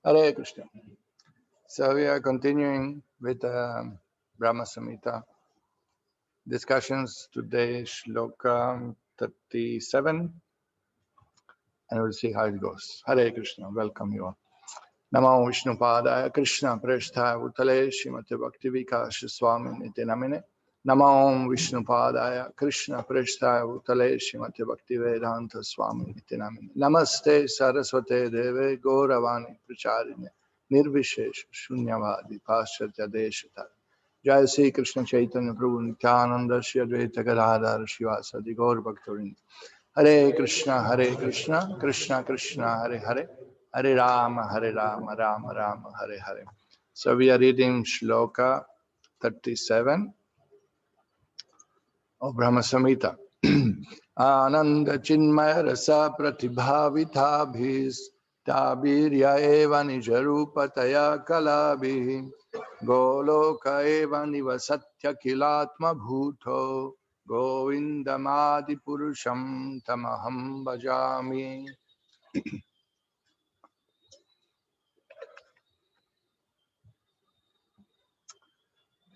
Hare Krishna. So we are continuing with Brahma-saṁhitā discussions. Today, Shloka 37, and we'll see how it goes. Hare Krishna. Welcome you all. Namo Vishnu Padaya Krishna Prasthaya Bhutale Srimate Bhakti-Vikash Swami Niti Namine. Namo Vishnu Padaya Krishna Prasthaya Bhutale Srimate Bhakti-Vedanta Swami Niti Namine. Namaste Saraswate Deve Gauravani Pracharine Nirvishesh Shunyavadi Paschatya Deshatara. Jai Sri Krishna Chaitanya Prabhu Nityananda Shri Advaita Gadadhara Shivasadi Gaur Bhaktavinda. Hare Krishna, Krishna Krishna, Hare Hare, Hare Rama, Rama Rama, Hare Hare. So we are reading Shloka 37 of Brahma-saṁhitā. Ananda Chinmaya Rasa Pratibhavitabhis Tabirya Eva Nijarupataya Kalabhi Goloka Eva Nivasatya Kilatma Bhuto Govindamadi Purusham Tamaham Bhajami.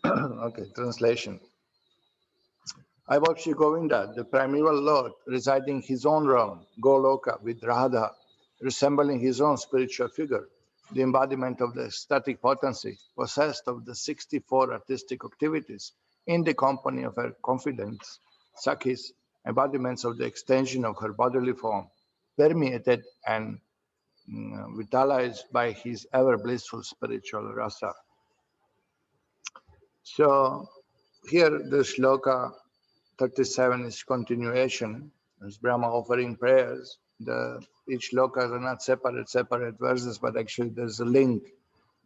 Okay, translation. I worship Govinda, the primeval Lord, residing his own realm, Goloka, with Radha, resembling his own spiritual figure, the embodiment of the ecstatic potency, possessed of the 64 artistic activities, in the company of her confidants, Sakhis, embodiments of the extension of her bodily form, permeated and vitalized by his ever blissful spiritual rasa. So here the shloka 37 is continuation. As Brahma offering prayers. Each shlokas are not separate verses, but actually there's a link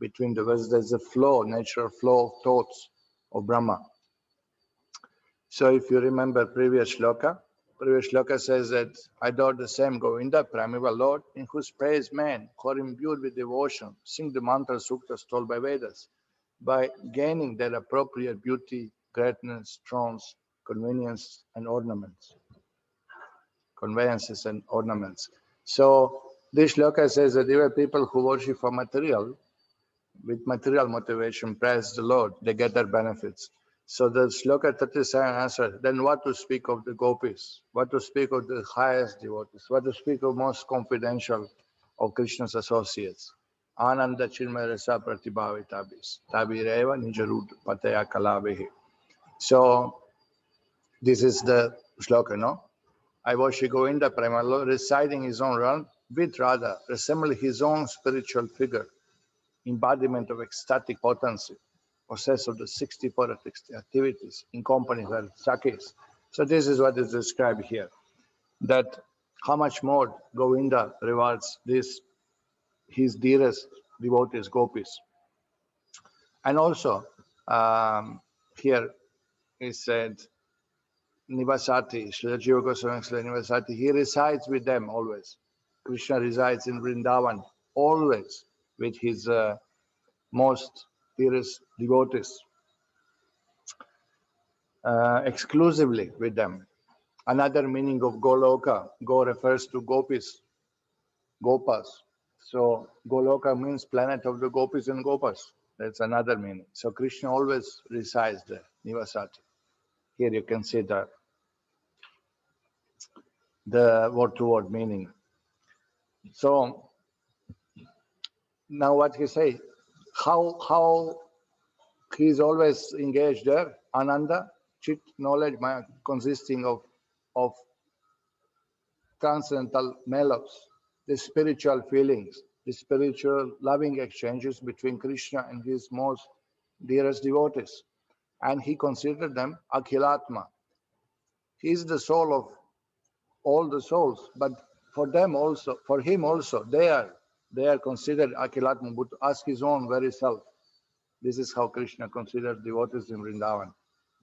between the verses. There's a flow, natural flow of thoughts of Brahma. So if you remember previous shloka says that I adore the same Govinda, primeval Lord, in whose praise men, who are imbued with devotion, sing the mantra suktas told by Vedas, by gaining their appropriate beauty, greatness, thrones, conveniences and ornaments. So this shloka says that even people who worship for material, with material motivation, praise the Lord, they get their benefits. So the shloka 37 answers, then what to speak of the gopis? What to speak of the highest devotees? What to speak of most confidential of Krishna's associates? Ananda Chinmaya Rasa Pratibhavitabhis Tabireva Nijarut Pataya Kalavehi. So this is the shloka, no? I worship Govinda, primal Lord, residing his own realm with Radha, resembling his own spiritual figure, embodiment of ecstatic potency, possessed of the 64 activities, in company with Sakhis. So this is what is described here, that how much more Govinda rewards his dearest devotees, gopis. And also, here is said, Nivasati, Srila Jiva Goswami Nivasati, he resides with them always. Krishna resides in Vrindavan always with his most dearest devotees, exclusively with them. Another meaning of Goloka, Go refers to gopis, gopas. So Goloka means planet of the gopis and gopas. That's another meaning. So Krishna always resides there, Nivasati. Here you can see the word-to-word meaning. So now what he say? How he is always engaged there? Ananda, chit, knowledge, consisting of transcendental mellows, the spiritual feelings, the spiritual loving exchanges between Krishna and his most dearest devotees. And he considered them Akhilatma. He is the soul of all the souls, but for him also, they are considered Akhilatma, but as his own very self. This is how Krishna considered devotees in Vrindavan,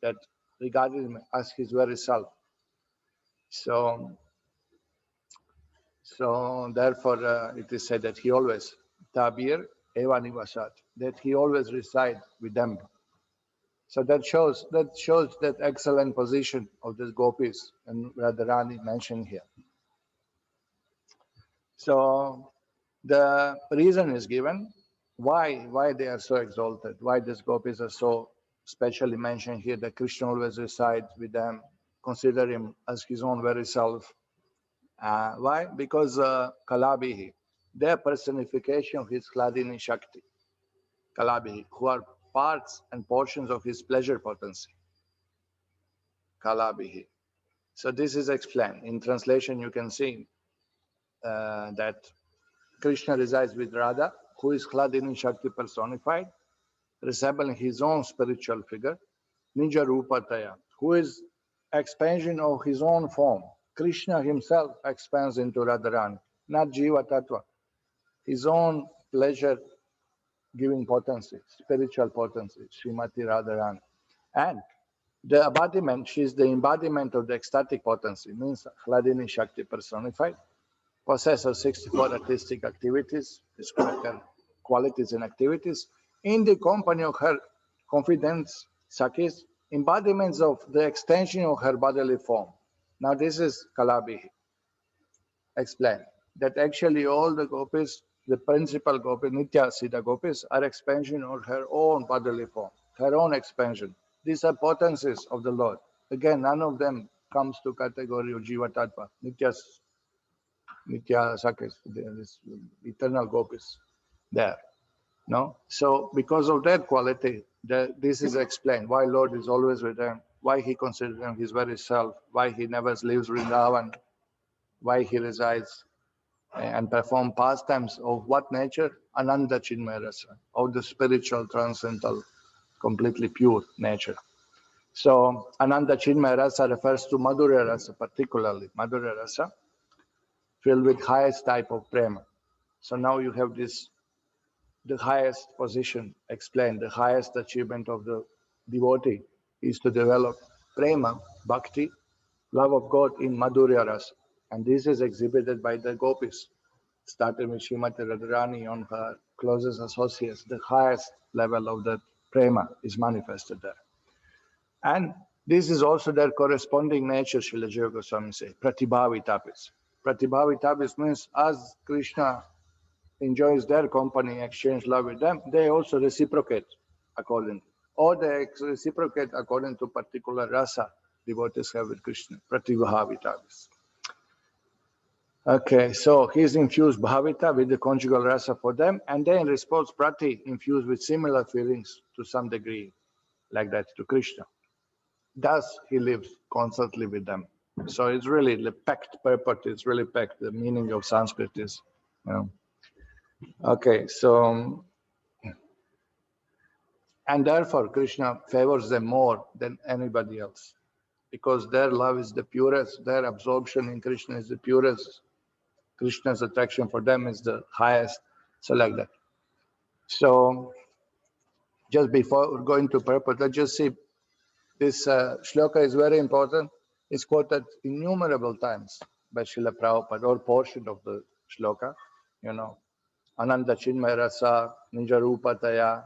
that regarded him as his very self. So therefore, it is said that he always, Tabir Eva Nivasat, that he always resides with them. So that shows that excellent position of the gopis and Radharani mentioned here. So The reason is given why they are so exalted, why these gopis are so specially mentioned here, that Krishna always resides with them, consider him as his own very self. Why? Because Kalabhihi, their personification of his Hladini Shakti, Kalabhihi, who are parts and portions of his pleasure potency, Kalabhihi. So this is explained. In translation, you can see that Krishna resides with Radha, who is Hladini Shakti personified, resembling his own spiritual figure, Nija Rupataya, who is expansion of his own form. Krishna himself expands into Radharani, not Jiva Tattva, his own pleasure giving potency, spiritual potency, Srimati Radharani. And the embodiment, she is the embodiment of the ecstatic potency, means Hladini Shakti personified, possessor of 64 artistic activities, descriptive qualities and activities, in the company of her confidants, Sakis, embodiments of the extension of her bodily form. Now this is Kalabhihi. Explain that actually all the gopis, the principal gopis, Nitya Siddha gopis, are expansion of her own bodily form, her own expansion. These are potencies of the Lord. Again, none of them comes to category of Jiva Tattva, Nitya Sakis, this eternal gopis there. No? So because of that quality, this is explained why Lord is always with them, why he considers them his very self, why he never leaves Vrindavan, why he resides and perform pastimes of what nature? Ananda Chinmaya Rasa, of the spiritual, transcendental, completely pure nature. So Ananda Chinmaya Rasa refers to Madhurya Rasa, particularly Madhurya Rasa, filled with highest type of prema. So now you have this, the highest position explained, the highest achievement of the devotee is to develop prema, bhakti, love of God in Madhurya Rasa. And this is exhibited by the gopis, starting with Srimati Radharani on her closest associates. The highest level of the prema is manifested there. And this is also their corresponding nature, Srila Jiva Goswami says, pratibhavitapis. Pratibhavitapis means as Krishna enjoys their company, exchange love with them, they also reciprocate accordingly. Or they reciprocate according to particular rasa devotees have with Krishna, pratibhavitapis. Okay, so he's infused bhavita with the conjugal rasa for them, and then in response, prati infused with similar feelings to some degree, like that to Krishna. Thus, he lives constantly with them. So it's really the packed purport, it's really packed. The meaning of Sanskrit is, you know. Okay, so, and therefore Krishna favors them more than anybody else, because their love is the purest, their absorption in Krishna is the purest. Krishna's attraction for them is the highest, so like that. So, just before going to purport, let's just see, this shloka is very important. It's quoted innumerable times by Srila Prabhupada, or portion of the shloka, you know, Ananda Chinmaya Rasa, Nija Rupataya,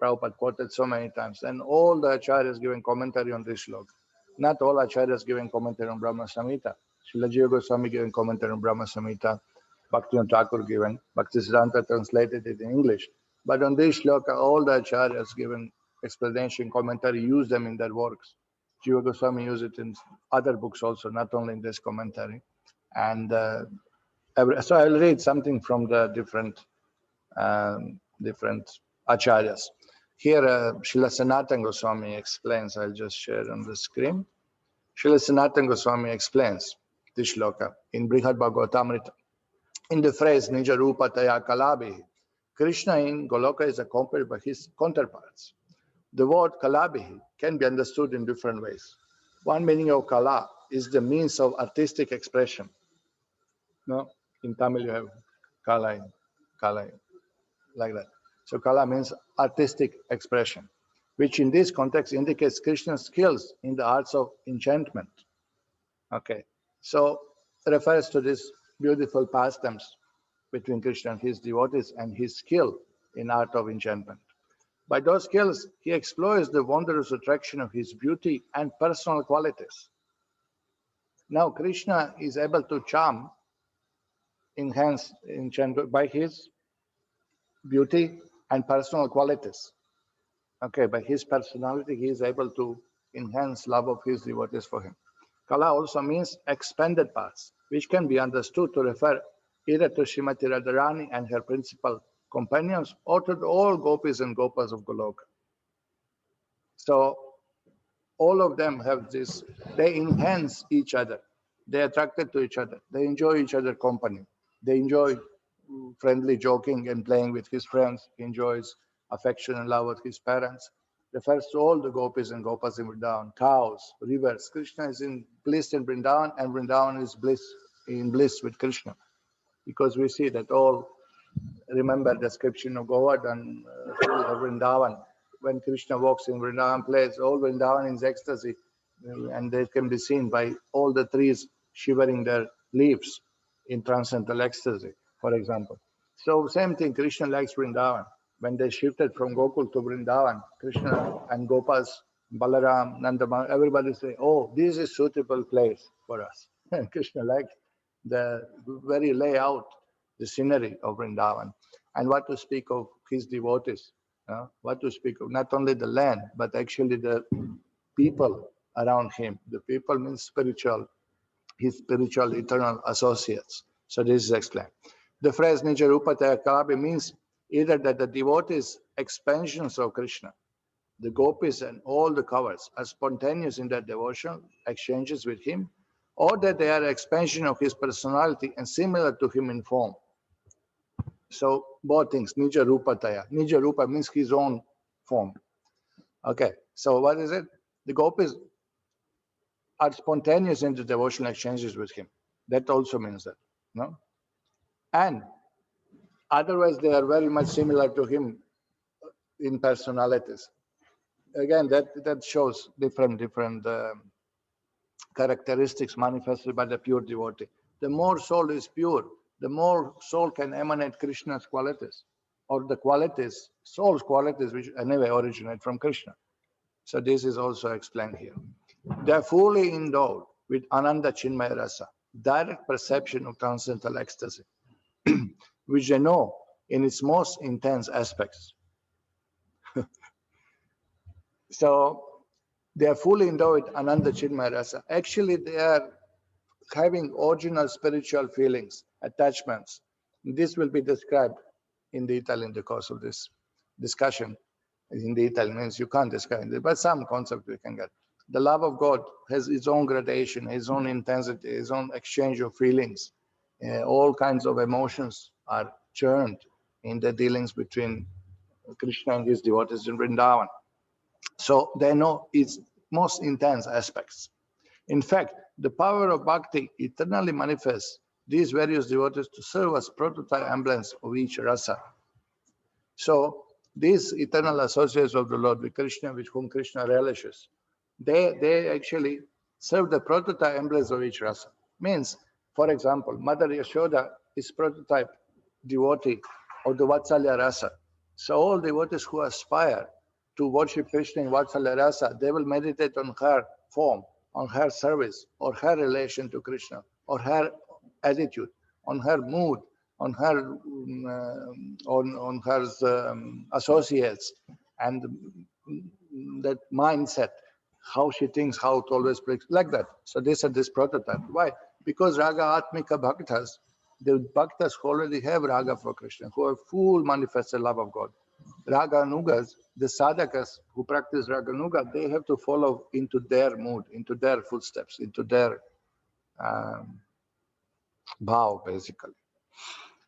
Prabhupada quoted so many times, and all the acharyas giving commentary on this shloka. Not all acharyas giving commentary on Brahma-saṁhitā. Srila Jiva Goswami giving commentary on Brahma-saṁhitā, Bhaktivinoda Thakur given, Bhaktisiddhanta translated it in English. But on this shloka, all the acharyas given explanation, commentary, use them in their works. Jiva Goswami used it in other books also, not only in this commentary. And so I'll read something from the different acharyas. Here, Srila Sanatana Goswami explains, I'll just share on the screen. Srila Sanatana Goswami explains this shloka in Brihad Bhagavatamrita. In the phrase Nija Rupa Taya Kalabhi, Krishna in Goloka is accompanied by his counterparts. The word Kalabhi can be understood in different ways. One meaning of Kala is the means of artistic expression. No, in Tamil you have Kala, like that. So Kala means artistic expression, which in this context indicates Krishna's skills in the arts of enchantment. Okay, so it refers to this beautiful pastimes between Krishna and his devotees and his skill in art of enchantment. By those skills, he explores the wondrous attraction of his beauty and personal qualities. Now, Krishna is able to charm enhanced by his beauty and personal qualities. Okay, by his personality, he is able to enhance love of his devotees for him. Kala also means expanded parts, which can be understood to refer either to Srimati Radharani and her principal companions or to all gopis and gopas of Goloka. So all of them have this, they enhance each other. They are attracted to each other. They enjoy each other's company. They enjoy friendly joking and playing with his friends. He enjoys affection and love with his parents. Refers to all the gopis and gopas in Vrindavan, cows, rivers. Krishna is in bliss in Vrindavan, and Vrindavan is in bliss with Krishna. Because we see that all remember the description of Govardhan, Vrindavan. When Krishna walks in Vrindavan place, all Vrindavan is ecstasy, and they can be seen by all the trees shivering their leaves in transcendental ecstasy, for example. So same thing, Krishna likes Vrindavan. When they shifted from Gokul to Vrindavan, Krishna and Gopas, Balaram, Nanda, everybody say, oh, this is suitable place for us. Krishna likes the very layout, the scenery of Vrindavan. And what to speak of his devotees, what to speak of not only the land, but actually the people around him. The people means spiritual, his spiritual eternal associates. So this is explained. The phrase Nija Rupataya Kalabi means either that the devotees' expansions of Krishna, the gopis and all the covers are spontaneous in their devotional exchanges with him, or that they are expansion of his personality and similar to him in form. So both things, Nija Rupataya. Nija Rupa means his own form. Okay, so what is it? The gopis are spontaneous in the devotional exchanges with him. That also means that, no? And otherwise they are very much similar to him in personalities. Again, that shows different characteristics manifested by the pure devotee. The more soul is pure, the more soul can emanate Krishna's qualities, or the qualities, soul's qualities, which anyway originate from Krishna. So this is also explained here. They are fully endowed with Ananda Chinmaya Rasa, direct perception of transcendental ecstasy, which they know in its most intense aspects. So they are fully endowed with Ananda Chinmaya Rasa. Actually, they are having original spiritual feelings, attachments. This will be described in detail in the course of this discussion. In detail means you can't describe it, but some concept we can get. The love of God has its own gradation, its own intensity, its own exchange of feelings. All kinds of emotions are churned in the dealings between Krishna and his devotees in Vrindavan. So they know its most intense aspects. In fact, the power of bhakti eternally manifests these various devotees to serve as prototype emblems of each rasa. So these eternal associates of the Lord with Krishna, with whom Krishna relishes, they actually serve the prototype emblems of each rasa. Means, for example, Mother Yashoda is prototype devotee of the Vatsalya rasa. So all devotees who aspire to worship Krishna in Vatsalya rasa, they will meditate on her form, on her service, or her relation to Krishna, or her attitude, on her mood, on her on her associates, and that mindset, how she thinks, how it always breaks, like that. So this is this prototype. Why? Because Raga Atmika Bhaktas, the Bhaktas who already have Raga for Krishna, who are full manifested love of God. Raga Nugas, the sadhakas who practice Raga Nuga, they have to follow into their mood, into their footsteps, into their bhav, basically.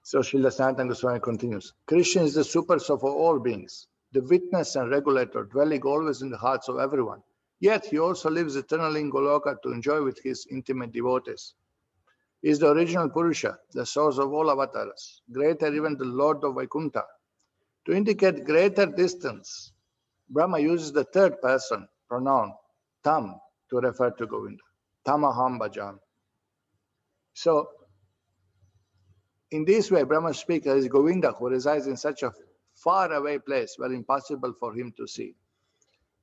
So Srila Sanatana Goswami continues, Krishna is the super soul for all beings, the witness and regulator, dwelling always in the hearts of everyone. Yet he also lives eternally in Goloka to enjoy with his intimate devotees. He is the original Purusha, the source of all avatars, greater even the Lord of Vaikuntha. To indicate greater distance, Brahma uses the third person pronoun, tam, to refer to Govinda. Tamaham bhajan. So, in this way, Brahma speaks as Govinda, who resides in such a far away place where impossible for him to see.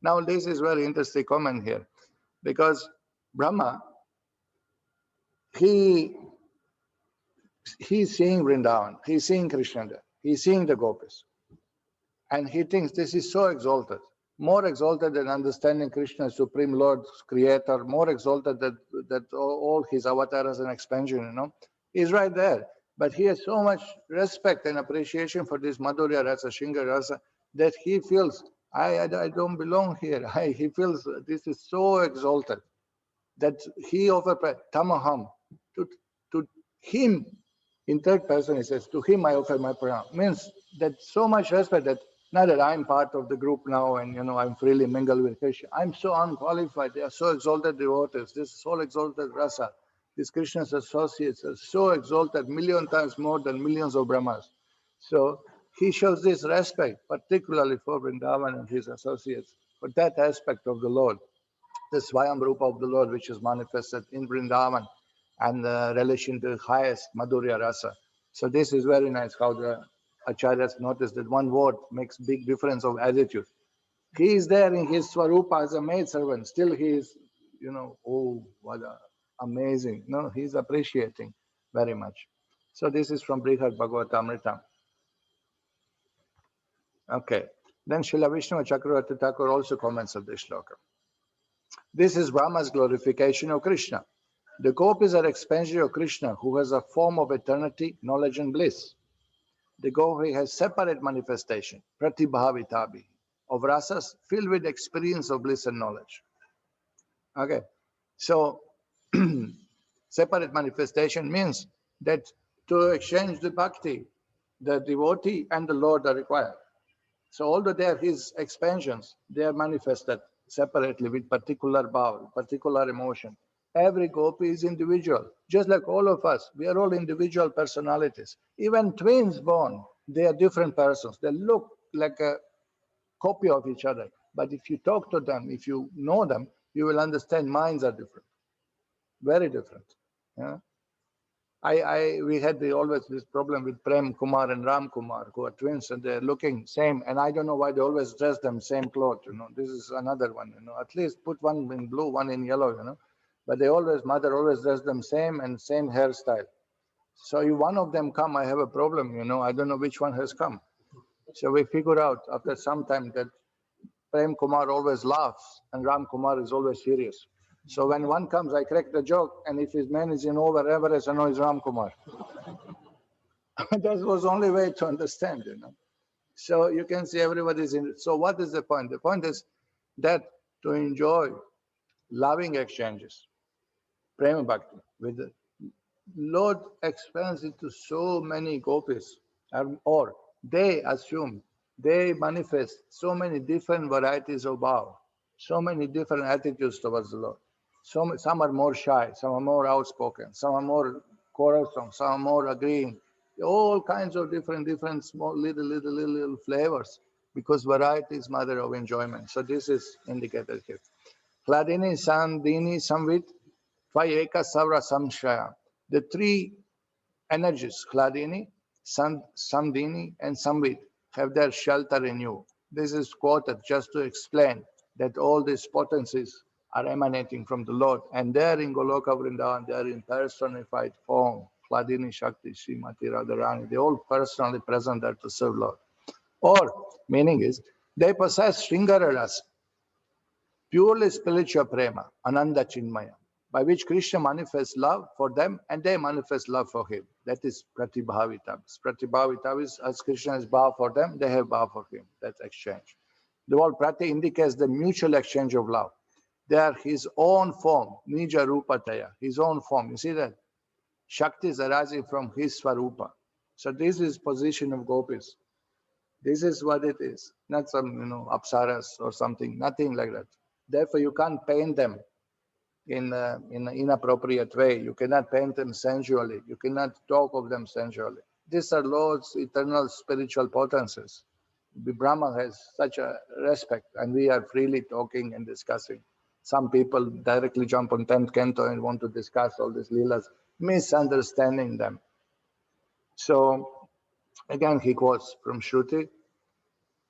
Now, this is very interesting comment here, because Brahma, he he's seeing Vrindavan, he's seeing Krishna there, he's seeing the gopis. And he thinks this is so exalted, more exalted than understanding Krishna, Supreme Lord, Creator, more exalted that all his avatars and expansion, you know, is right there. But he has so much respect and appreciation for this Madhurya Rasa, Shinga Rasa, that he feels, I don't belong here. He feels this is so exalted that he offers tamaham to him. In third person, he says, to him I offer my pranam. Means that so much respect that now that I'm part of the group now and, you know, I'm freely mingled with Krishna, I'm so unqualified. They are so exalted devotees. This soul exalted rasa. These Krishna's associates are so exalted, million times more than millions of Brahmas. So he shows this respect, particularly for Vrindavan and his associates, for that aspect of the Lord, the Swayam Rupa of the Lord, which is manifested in Vrindavan and relation to the highest Madhurya Rasa. So this is very nice how the Acharyas noticed that one word makes big difference of attitude. He is there in his Swarupa as a maidservant. Still he is, you know, oh, what amazing. No, he's appreciating very much. So this is from Brihad Bhagavatamrita. Okay. Then Srila Vishnu Chakravarti Thakur also comments on this shloka. This is Brahma's glorification of Krishna. The gopis are expansion of Krishna, who has a form of eternity, knowledge and bliss. The gopi has separate manifestation, pratibhavitabi, of rasas filled with experience of bliss and knowledge. Okay, so separate manifestation means that to exchange the bhakti, the devotee and the Lord are required. So although they are his expansions, they are manifested separately with particular bhav, particular emotion. Every gopi is individual, just like all of us. We are all individual personalities. Even twins born, they are different persons. They look like a copy of each other. But if you talk to them, if you know them, you will understand minds are different, very different. Yeah? We had always this problem with Prem Kumar and Ram Kumar, who are twins, and they're looking same. And I don't know why they always dress them same clothes. You know, this is another one. You know, at least put one in blue, one in yellow. You know, but they always mother always dress them same and same hairstyle. So if one of them come, I have a problem. You know, I don't know which one has come. So we figure out after some time that Prem Kumar always laughs and Ram Kumar is always serious. So when one comes, I crack the joke, and if his man is in over Everest, I know it's Ram Kumar. That was the only way to understand, you know. So you can see everybody's in. So what is the point? The point is that to enjoy loving exchanges, prema bhakti, with the Lord expands it to so many gopis, or they assume, they manifest so many different varieties of bhav, so many different attitudes towards the Lord. Some are more shy, some are more outspoken, some are more quarrelsome, some are more agreeing. All kinds of different small little flavors, because variety is mother of enjoyment. So this is indicated here. Hladini, Sandini, Samvit, Tvayeka, Savra, Samshaya. The three energies, Hladini, Samdini, and Samvit, have their shelter in you. This is quoted just to explain that all these potencies are emanating from the Lord, and there in Goloka Vrindavan, they are in personified form. Hladini, Shakti, Srimati, Radharani, they all personally present there to serve Lord. Or, meaning is, they possess Shringara Rasa, purely spiritual prema, Ananda Chinmaya, by which Krishna manifests love for them and they manifest love for him. That is Pratibhavitavis. Pratibhavitavis, as Krishna is bhav for them, they have bhav for him. That's exchange. The word Prati indicates the mutual exchange of love. They are his own form, Nija Rupataya, his own form. You see that? Shakti is arising from his Swarupa. So this is position of gopis. This is what it is. Not some, apsaras or something, nothing like that. Therefore, you can't paint them in an inappropriate way. You cannot paint them sensually. You cannot talk of them sensually. These are Lord's eternal spiritual potencies. The Brahma has such a respect, and we are freely talking and discussing. Some people directly jump on 10th canto and want to discuss all these leelas, misunderstanding them. So, again, he quotes from Shruti,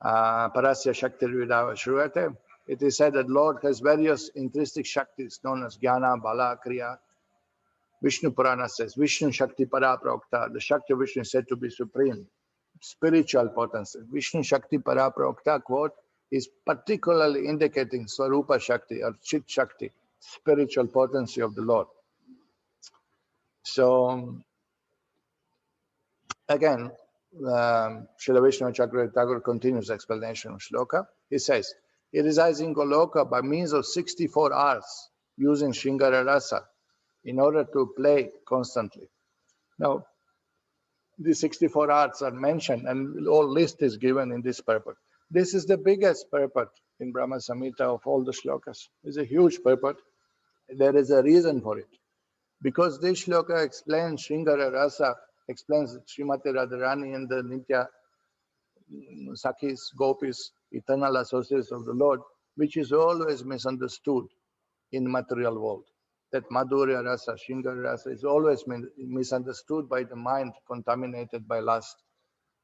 Parasya Shakti Vidava Shruvate. It is said that Lord has various intrinsic Shaktis known as Jnana, Bala, Kriya. Vishnu Purana says, Vishnu Shakti Para Prokta, the Shakti of Vishnu is said to be supreme, spiritual potency. Vishnu Shakti Para Prokta quote is particularly indicating Swarupa Shakti or Chit Shakti, spiritual potency of the Lord. So, again, Srila Vishnu Chakravarti Thakur continues explanation of Shloka. He says, he resides in Goloka by means of 64 arts using Shringara Rasa in order to play constantly. Now, the 64 arts are mentioned and all list is given in this purport. This is the biggest purport in Brahma-saṁhitā of all the shlokas. It's a huge purport. There is a reason for it. Because this shloka explains Shringara Rasa, explains Srimati Radharani and the Nitya Sakhis, Gopis, eternal associates of the Lord, which is always misunderstood in material world. That Madhurya Rasa, Shringara Rasa is always misunderstood by the mind contaminated by lust.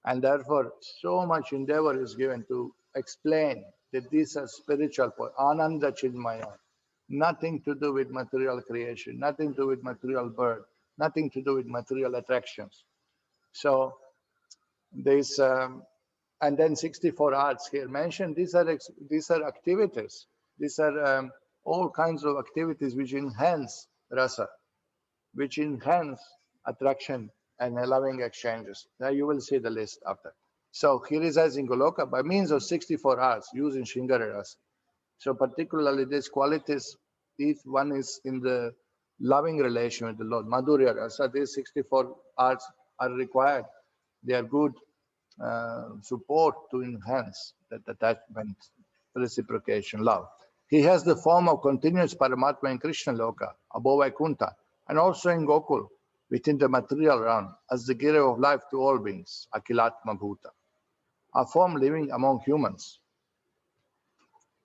And therefore, so much endeavor is given to explain that these are spiritual, Ananda Chidmaya, nothing to do with material creation, nothing to do with material birth, nothing to do with material attractions. So, this, and then 64 arts here mentioned, these are activities. These are all kinds of activities which enhance rasa, which enhance attraction and loving exchanges. Now you will see the list after. So he resides in Goloka by means of 64 arts using Shringara Rasa. So particularly these qualities, each one is in the loving relation with the Lord. Madhurya Rasa, these 64 arts are required. They are good support to enhance that attachment, reciprocation, love. He has the form of continuous Paramatma in Krishna Loka, above Vaikuntha, and also in Gokul, within the material realm, as the giver of life to all beings, Akilatma Bhuta, a form living among humans.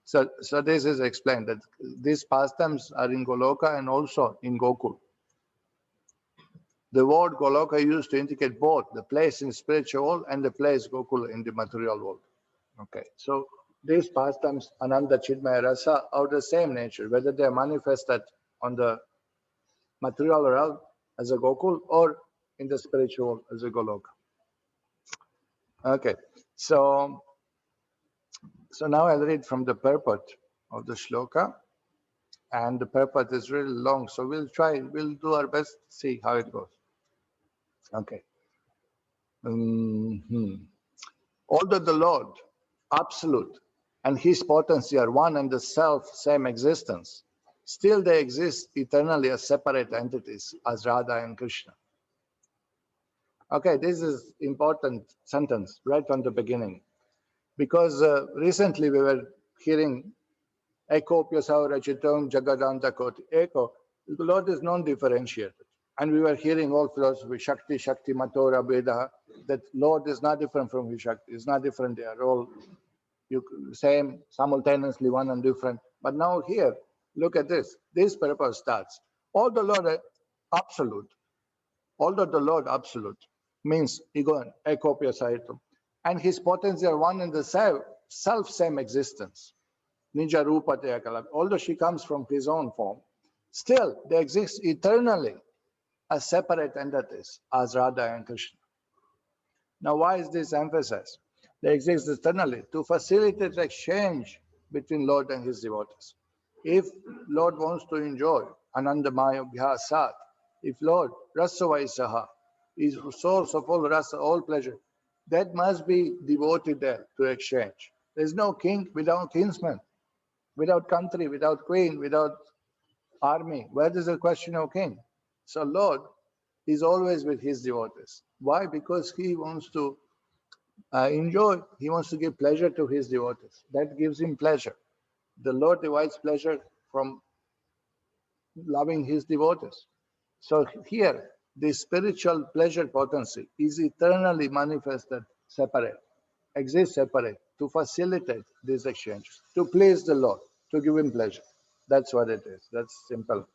So this is explained that these pastimes are in Goloka and also in Gokul. The word Goloka used to indicate both the place in spiritual world and the place Gokula in the material world. Okay, so these pastimes, Ananda Chidmaya Rasa, are the same nature, whether they are manifested on the material realm as a Gokul or in the spiritual world as a Goloka. Okay, so now I'll read from the purport of the shloka, and the purport is really long, so we'll do our best to see how it goes. Okay. Although the Lord, absolute, and his potency are one and the same existence, still they exist eternally as separate entities, as Radha and Krishna. Okay, this is important sentence right from the beginning, because recently we were hearing Eko Pyasau Rachitam Jagadanta Koti. Eko, the Lord is non-differentiated. And we were hearing all philosophy, Shakti, Shakti, Matora, Veda, that Lord is not different from his Shakti. It's not different. They are all same, simultaneously one and different. But now here, look at this. This purpose starts. All the Lord absolute. Although the Lord absolute means ego, ekopya sahitam, and his potency are one and the same existence. Nija Rupa Teyakala. Although she comes from his own form, still they exist eternally as separate entities, as Radha and Krishna. Now, why is this emphasized? They exist eternally to facilitate exchange between Lord and his devotees. If Lord wants to enjoy Anandamaya Bhyasat, if Lord Rasavaisaha is the source of all rasa, all pleasure, that must be devoted there to exchange. There's no king without kinsman, without country, without queen, without army. Where is the question of king? So Lord is always with his devotees. Why? Because he wants to enjoy, he wants to give pleasure to his devotees. That gives him pleasure. The Lord divides pleasure from loving his devotees. So here, the spiritual pleasure potency is eternally manifested separate, exists separate, to facilitate these exchanges, to please the Lord, to give him pleasure. That's what it is. That's simple,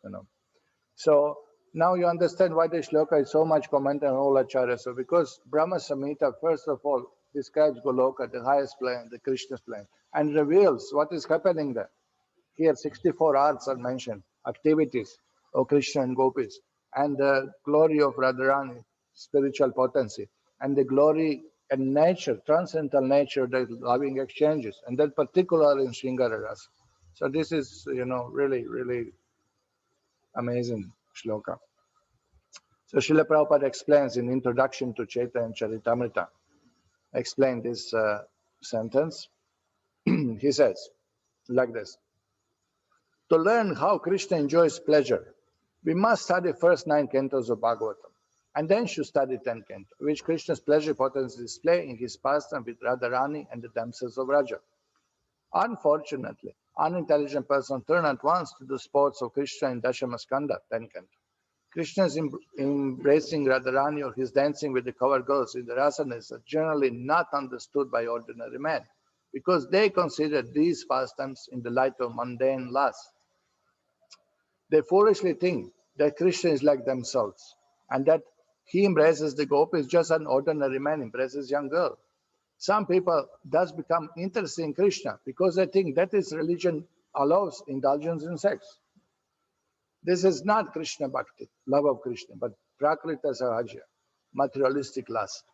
So now you understand why the shloka is so much commented on all acharyas. So because Brahma-saṁhitā, first of all, describes Goloka, the highest plane, the Krishna's plane, and reveals what is happening there. Here, 64 arts are mentioned, activities of Krishna and Gopis. and the glory of Radharani, spiritual potency, and the glory and nature, transcendental nature, the loving exchanges, and that particular in Shringara Rasa. So this is, really, really amazing shloka. So Srila Prabhupada explains in Introduction to Chaitanya Charitamrita, explain this sentence. He says, like this: to learn how Krishna enjoys pleasure, we must study first 9 cantos of Bhagavatam, and then should study 10 cantos, which Krishna's pleasure potency display in his pastime with Radharani and the damsels of Raja. Unfortunately, unintelligent person turn at once to the sports of Krishna in Dashamaskanda, 10 canto. Krishna's embracing Radharani or his dancing with the cover girls in the rasanas are generally not understood by ordinary men, because they consider these pastimes in the light of mundane lust. They foolishly think that Krishna is like themselves, and that he embraces the gopis just an ordinary man embraces young girl. Some people thus become interested in Krishna because they think that his religion allows indulgence in sex. This is not Krishna Bhakti, love of Krishna, but Prakrita Sahaja, materialistic lust.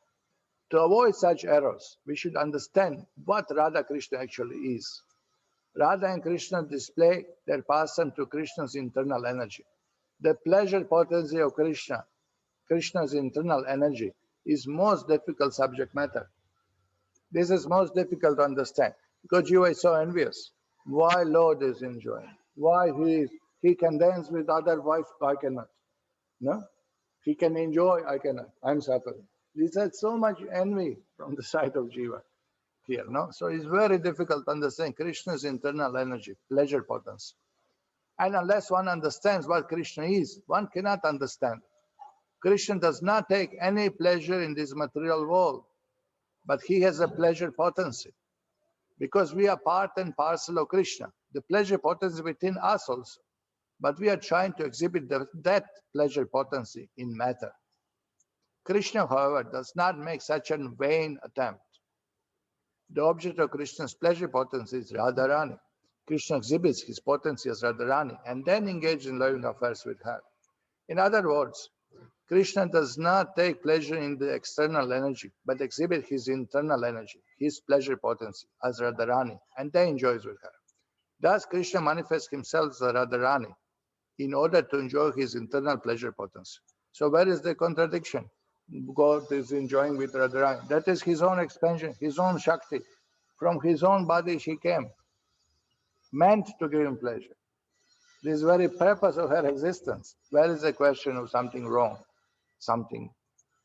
To avoid such errors, we should understand what Radha Krishna actually is. Radha and Krishna display their pastime to Krishna's internal energy. The pleasure potency of Krishna's internal energy, is most difficult subject matter. This is most difficult to understand because you are so envious. Why Lord is enjoying? Why he can dance with other wife, I cannot. No? He can enjoy, I cannot. I'm suffering. This has so much envy from the side of Jiva here. No? So it's very difficult to understand Krishna's internal energy, pleasure potency. And unless one understands what Krishna is, one cannot understand. Krishna does not take any pleasure in this material world, but he has a pleasure potency. Because we are part and parcel of Krishna, the pleasure potency within us also. But we are trying to exhibit that pleasure potency in matter. Krishna, however, does not make such a vain attempt. The object of Krishna's pleasure potency is Radharani. Krishna exhibits his potency as Radharani and then engages in loving affairs with her. In other words, Krishna does not take pleasure in the external energy, but exhibits his internal energy, his pleasure potency, as Radharani, and then enjoys with her. Thus, Krishna manifests himself as Radharani in order to enjoy his internal pleasure potency. So where is the contradiction? God is enjoying with Radharani. That is his own expansion, his own Shakti. From his own body she came, meant to give him pleasure. This very purpose of her existence. Where is the question of something wrong, something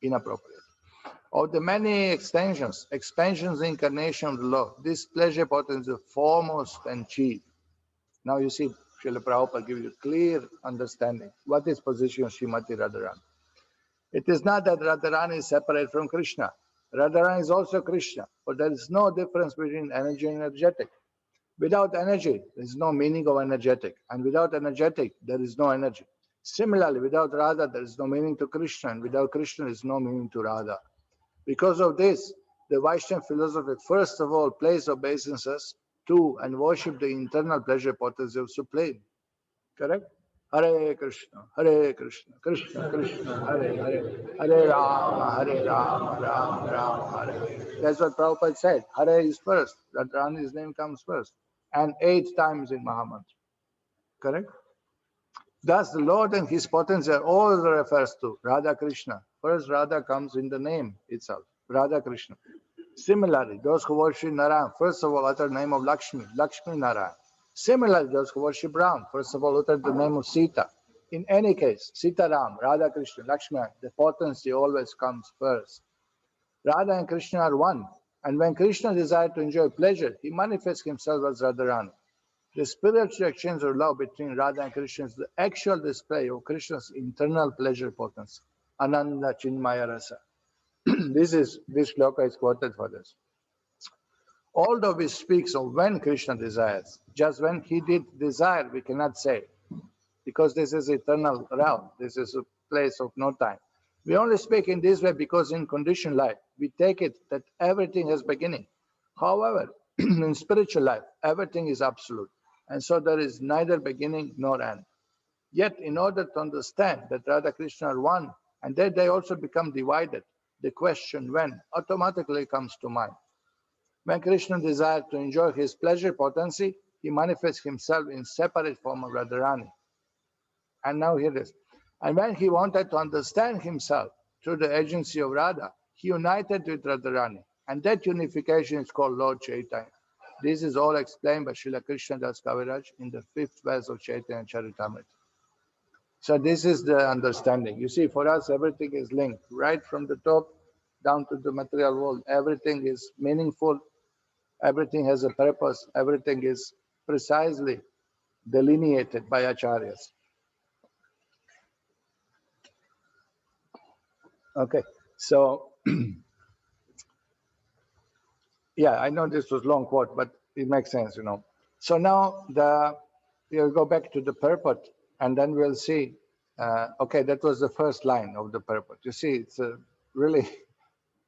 inappropriate? Of the many expansions, incarnation of the Lord, this pleasure potency is foremost and chief. Now you see, Srila Prabhupada gives you clear understanding. What is position of Srimati Radharani? It is not that Radharani is separate from Krishna. Radharani is also Krishna, but there is no difference between energy and energetic. Without energy, there is no meaning of energetic, and without energetic, there is no energy. Similarly, without Radha, there is no meaning to Krishna, and without Krishna, there is no meaning to Radha. Because of this, the Vaishnava philosophy first of all places obeisances to and worship the internal pleasure potency of Supreme. Correct? Hare Krishna, Krishna Krishna, Hare Hare, Hare Rama, Rama Rama, Hare. That's what Prabhupada said. Hare is first. Radharani's name comes first. And 8 times in Mahamantra. Correct? Thus, the Lord and his potency are all refers to Radha Krishna. First, Radha comes in the name itself, Radha Krishna. Similarly, those who worship Narayan, first of all, utter the name of Lakshmi, Lakshmi Narayan. Similarly, those who worship Ram, first of all, utter the name of Sita. In any case, Sita Ram, Radha Krishna, Lakshmi, the potency always comes first. Radha and Krishna are one, and when Krishna desires to enjoy pleasure, he manifests himself as Radharani. The spiritual exchange of love between Radha and Krishna is the actual display of Krishna's internal pleasure potency, Ananda Chinmaya Rasa. This shloka is quoted for this. Although we speak of when Krishna desires, just when he did desire, we cannot say, because this is eternal realm, this is a place of no time. We only speak in this way because in conditioned life, we take it that everything has beginning. However, in spiritual life, everything is absolute. And so there is neither beginning nor end. Yet, in order to understand that Radha Krishna are one and that they also become divided, the question when automatically comes to mind. When Krishna desired to enjoy his pleasure potency, he manifests himself in separate form of Radharani. And now here it is. And when he wanted to understand himself through the agency of Radha, he united with Radharani. And that unification is called Lord Chaitanya. This is all explained by Srila Krishna Das Kaviraj in the 5th verse of Chaitanya Charitamrita. So this is the understanding. You see, for us, everything is linked, right from the top down to the material world. Everything is meaningful. Everything has a purpose. Everything is precisely delineated by acharyas. Okay, so yeah, I know this was long quote, but it makes sense, you know. So now we'll go back to the purport, and then we'll see. Okay, that was the first line of the purport. You see, it's a really,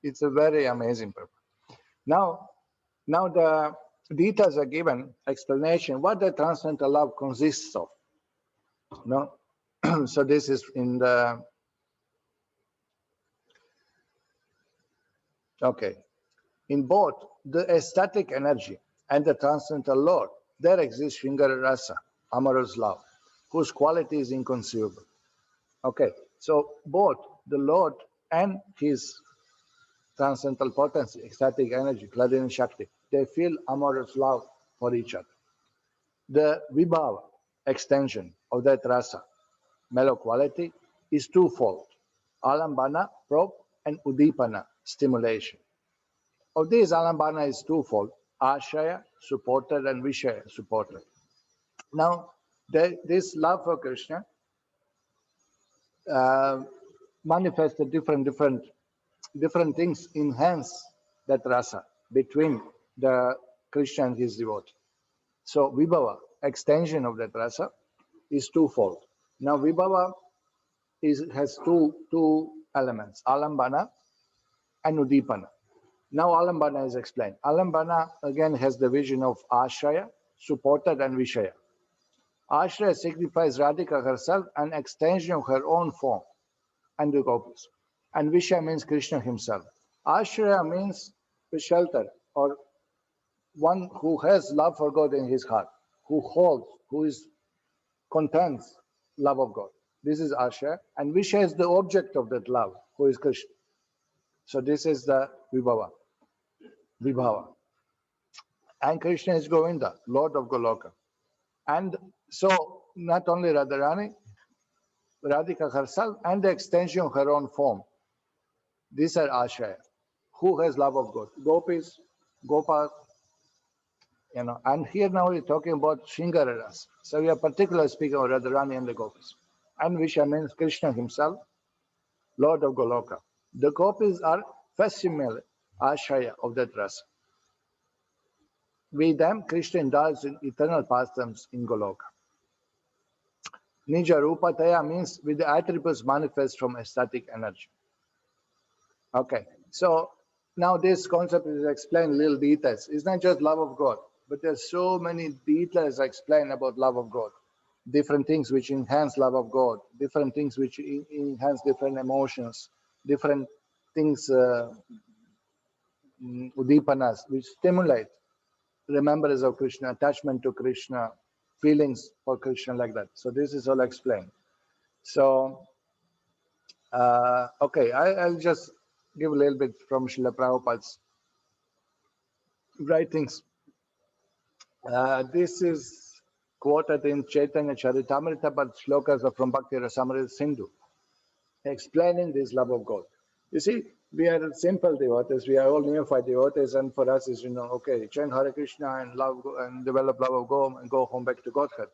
it's a very amazing purport. Now the details are given, explanation what the transcendental love consists of. No, so this is in the okay. In both the ecstatic energy and the transcendental Lord, there exists Shringara Rasa, amorous love, whose quality is inconceivable. Okay, so both the Lord and his transcendental potency, ecstatic energy, Kladini Shakti, they feel amorous love for each other. The vibhava, extension of that rasa, mellow quality, is twofold: alambana, probe, and udipana, stimulation. Of these, alambana is twofold: ashraya, supported, and vishaya, supported. Now, this love for Krishna manifested different things, enhance that rasa between the Krishna and his devotee. So vibhava, extension of that rasa, is twofold. Now vibhava has two elements, alambana and udipana. Now alambana is explained. Alambana again has the vision of ashraya, supported, and vishaya. Ashraya signifies Radhika herself, an extension of her own form, and the gopis. And vishaya means Krishna himself. Ashraya means the shelter, or one who has love for God in his heart, who holds, who is contains love of God. This is Asha, and Visha is the object of that love, who is Krishna. So this is the Vibhava. And Krishna is Govinda, Lord of Goloka. And so not only Radharani, Radhika herself, and the extension of her own form. These are Ashaya, who has love of God. Gopis, Gopal, you know. And here now we're talking about Shringara Rasa. So we are particularly speaking of Radharani and the Gopis. And Visha means Krishna himself, Lord of Goloka. The gopis are facsimile, ashaya of that rasa. With them, Krishna indulges in eternal pastimes in Goloka. Nija Rupataya means with the attributes manifest from ecstatic energy. Okay, so now this concept is explained in little details. It's not just love of God, but there's so many details explained about love of God. Different things which enhance love of God, different things which enhance different emotions, different things, udipanas, which stimulate remembrance of Krishna, attachment to Krishna, feelings for Krishna, like that. So this is all explained. So, okay, I'll just give a little bit from Srila Prabhupada's writings. This is quoted in Chaitanya Charitamrita, but shlokas are from Bhakti Rasamrita Sindhu, explaining this love of God. You see, we are simple devotees, we are all neophyte devotees, and for us is, you know, okay, chant Hare Krishna and love and develop love of God and go home back to Godhead.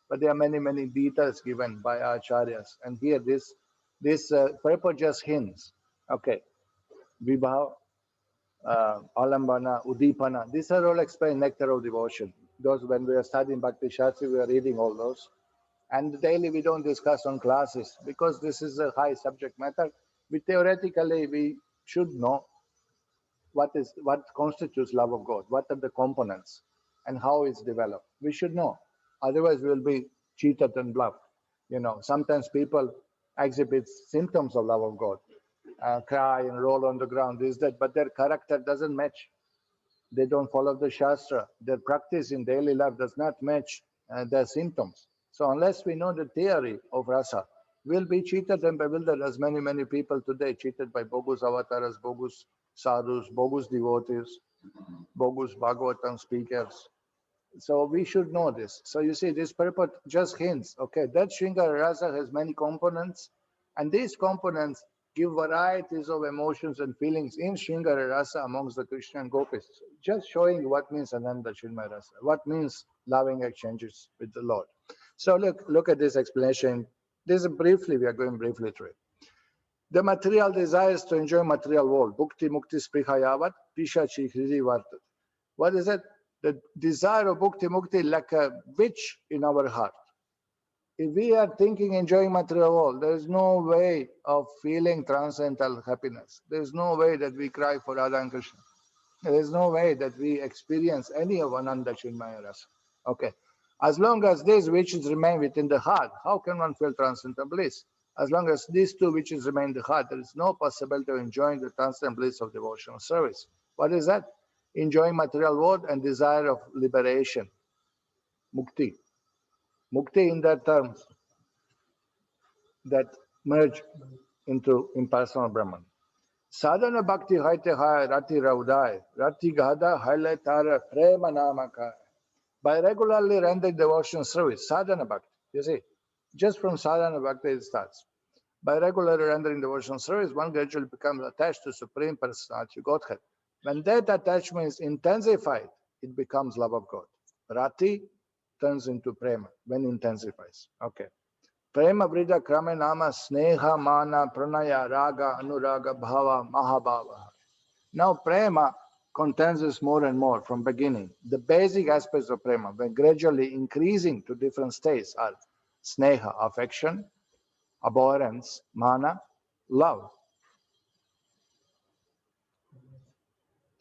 But there are many details given by our acharyas, and here this purport just hints. Okay, Vibhav, Alambana, Udipana, these are all explained nectar of devotion. Those when we are studying Bhakti Shastri, we are reading all those. And daily we don't discuss on classes because this is a high subject matter. Theoretically we should know what constitutes love of God, what are the components, and how it's developed. We should know. Otherwise we will be cheated and bluffed. Sometimes people exhibit symptoms of love of God, cry and roll on the ground, this, that, but their character doesn't match. They don't follow the Shastra. Their practice in daily life does not match their symptoms. So unless we know the theory of rasa, we'll be cheated and bewildered, as many, many people today, cheated by bogus avatars, bogus sadhus, bogus devotees, bogus Bhagavatam speakers. So we should know this. So you see, this purport just hints, okay, that Shringara rasa has many components, and these components give varieties of emotions and feelings in Shringara rasa amongst the Krishna and Gopis, just showing what means Ananda Chinmaya rasa, what means loving exchanges with the Lord. So look at this explanation. This is briefly, we are going briefly through it. The material desires to enjoy material world, bhukti mukti sprihayavat, pishachi hridi vartat. What is it? The desire of bhukti mukti like a witch in our heart. If we are thinking, enjoying material world, there is no way of feeling transcendental happiness. There is no way that we cry for Radha and Krishna. There is no way that we experience any of Ananda Chinmaya rasa. Okay. As long as these witches remain within the heart, how can one feel transcendental bliss? As long as these two witches remain in the heart, there is no possibility of enjoying the transcendental bliss of devotional service. What is that? Enjoying material world and desire of liberation. Mukti. Mukti in that terms that merge into impersonal Brahman. Sadhana bhakti haite hai rati raudai, rati gada haile tara prema namaka. By regularly rendering devotional service, sadhana bhakti, you see, just from sadhana bhakti it starts. By regularly rendering devotional service, one gradually becomes attached to Supreme Personality Godhead. When that attachment is intensified, it becomes love of God. Rati turns into prema when it intensifies. Okay. Prema vrida krame nama sneha mana pranaya raga anuraga bhava mahabhava. Now prema contains more and more from beginning. The basic aspects of prema, when gradually increasing to different states, are sneha, affection, abhorrence, mana, love.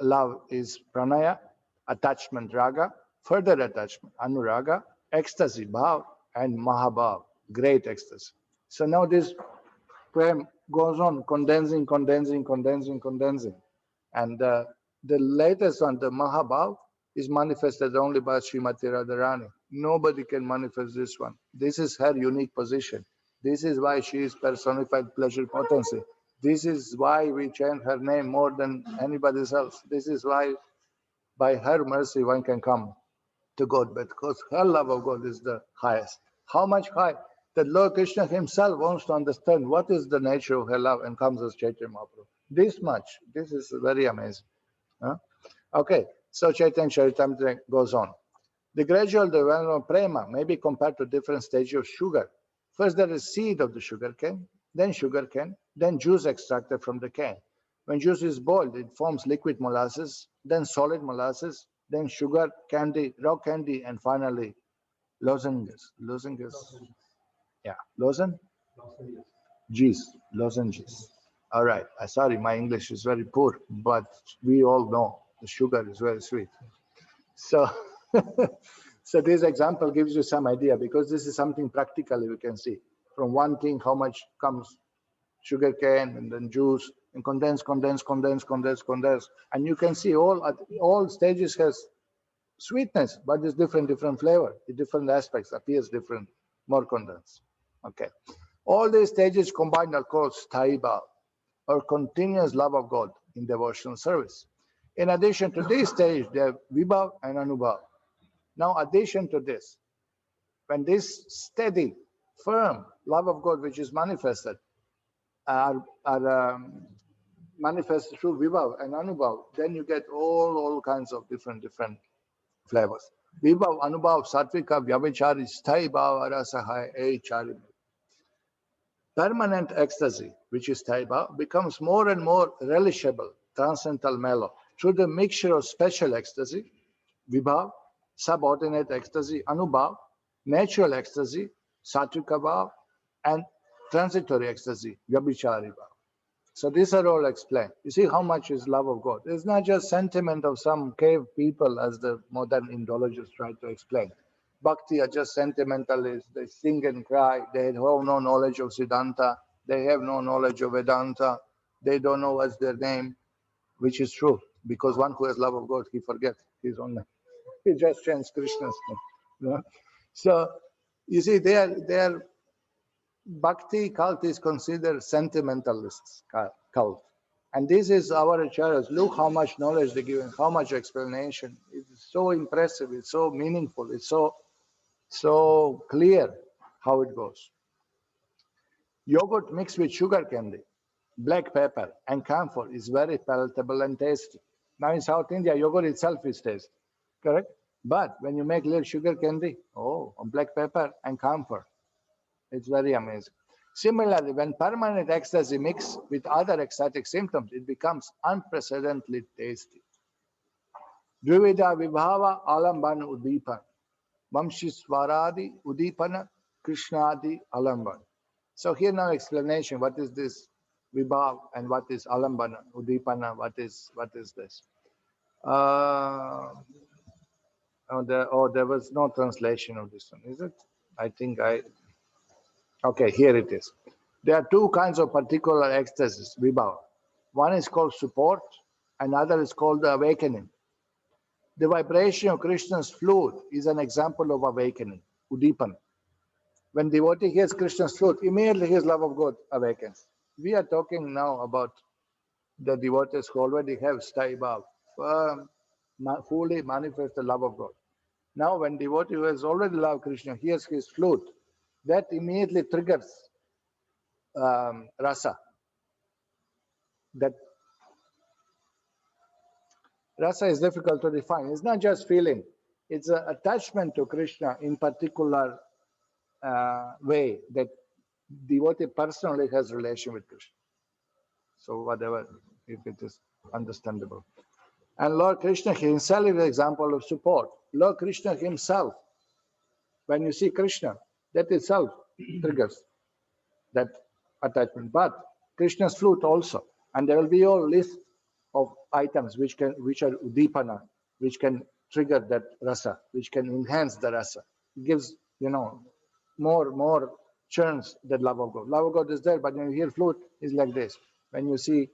Love is pranaya, attachment, raga, further attachment, anuraga, ecstasy, bhav, and mahabhav, great ecstasy. So now this prem goes on condensing. And the latest one, the mahabhav, is manifested only by Srimati Radharani. Nobody can manifest this one. This is her unique position. This is why she is personified pleasure potency. This is why we chant her name more than anybody else. This is why by her mercy one can come to God, because her love of God is the highest. How much high? That Lord Krishna himself wants to understand what is the nature of her love and comes as Chaitanya Mahaprabhu. This much. This is very amazing. Huh? Okay, so Chaitanya Charitamrita goes on. The gradual development of prema may be compared to different stages of sugar. First, there is seed of the sugar cane, then juice extracted from the cane. When juice is boiled, it forms liquid molasses, then solid molasses, then sugar, candy, raw candy, and finally lozenges. Yeah, lozenges. All right. Sorry, my English is very poor, but we all know the sugar is very sweet. So, so this example gives you some idea, because this is something practically we can see. From one thing, how much comes sugar cane and then juice and condense. And you can see all stages has sweetness, but it's different flavor. The different aspects appears different, more condensed. Okay. All these stages combined are called sthayi bhav, or continuous love of God in devotional service. In addition to this stage, there are vibhav and anubhav. Now, addition to this, when this steady, firm love of God which is manifested are manifested through vibhav and anubhav, then you get all kinds of different flavors. Vibhav, anubhav, sattvika, vyabhichari, sthayi bhav, arasahai, chari. Permanent ecstasy, which is sthayi bhav, becomes more and more relishable, transcendental mellow, through the mixture of special ecstasy, vibhav, subordinate ecstasy, anubhav, natural ecstasy, sattvika bhav, and transitory ecstasy, vyabhichari bhav. So these are all explained. You see how much is love of God. It's not just sentiment of some cave people, as the modern Indologists try to explain. Bhakti are just sentimentalists. They sing and cry. They have no knowledge of Siddhanta. They have no knowledge of Vedanta. They don't know what's their name, which is true. Because one who has love of God, he forgets his own name. He just chants Krishna's name. You know? So, you see, their Bhakti cult is considered sentimentalists cult. And this is our acharyas. Look how much knowledge they give and how much explanation. It's so impressive. It's so meaningful. It's so clear how it goes. Yogurt mixed with sugar candy, black pepper, and camphor is very palatable and tasty. Now in South India, yogurt itself is tasty, correct? But when you make little sugar candy, black pepper and camphor, it's very amazing. Similarly, when permanent ecstasy mixed with other ecstatic symptoms, it becomes unprecedentedly tasty. Dvivida vibhava alambana udipan. Vamshiswaradi udipana krishnadi alamban. So here now explanation, what is this vibhav and what is alambana, udipana, what is this? There was no translation of this one, is it? Okay, here it is. There are two kinds of particular ecstasies, vibhav. One is called support, another is called the awakening. The vibration of Krishna's flute is an example of awakening, udipana. When devotee hears Krishna's flute, immediately his love of God awakens. We are talking now about the devotees who already have sthāyi bhāva, fully manifest the love of God. Now, when devotee who has already loved Krishna hears his flute, that immediately triggers rasa. That rasa is difficult to define. It's not just feeling. It's an attachment to Krishna in particular way that devotee personally has relation with Krishna. So whatever, if it is understandable. And Lord Krishna himself is an example of support. Lord Krishna himself, when you see Krishna, that itself triggers that attachment. But Krishna's flute also, and there will be a list of items which are udipana, which can trigger that rasa, which can enhance the rasa. It gives, more churns that love of God. Love of God is there, but when you hear flute, it's like this. When you see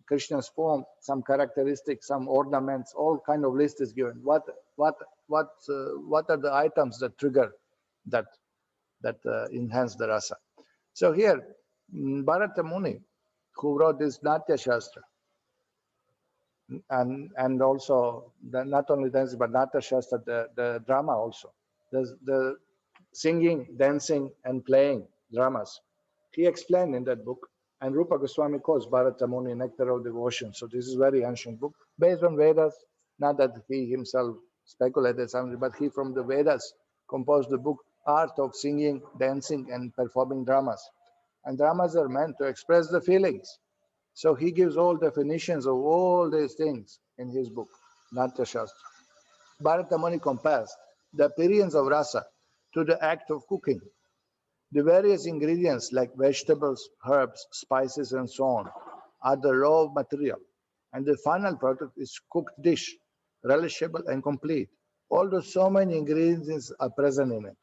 Krishna's form, some characteristics, some ornaments, all kind of list is given. What are the items that trigger that enhance the rasa? So here, Bharata Muni, who wrote this Natya Shastra, and also not only dance but Natya Shastra, the drama also, the singing, dancing, and playing dramas. He explained in that book, and Rupa Goswami calls Bharata Muni Nectar of Devotion. So this is very ancient book based on Vedas. Not that he himself speculated something, but he from the Vedas composed the book Art of Singing, Dancing, and Performing Dramas. And dramas are meant to express the feelings. So he gives all definitions of all these things in his book, Natya Shastra. Bharata Muni compares the appearance of rasa to the act of cooking. The various ingredients like vegetables, herbs, spices, and so on are the raw material, and the final product is cooked dish, relishable and complete. Although so many ingredients are present in it.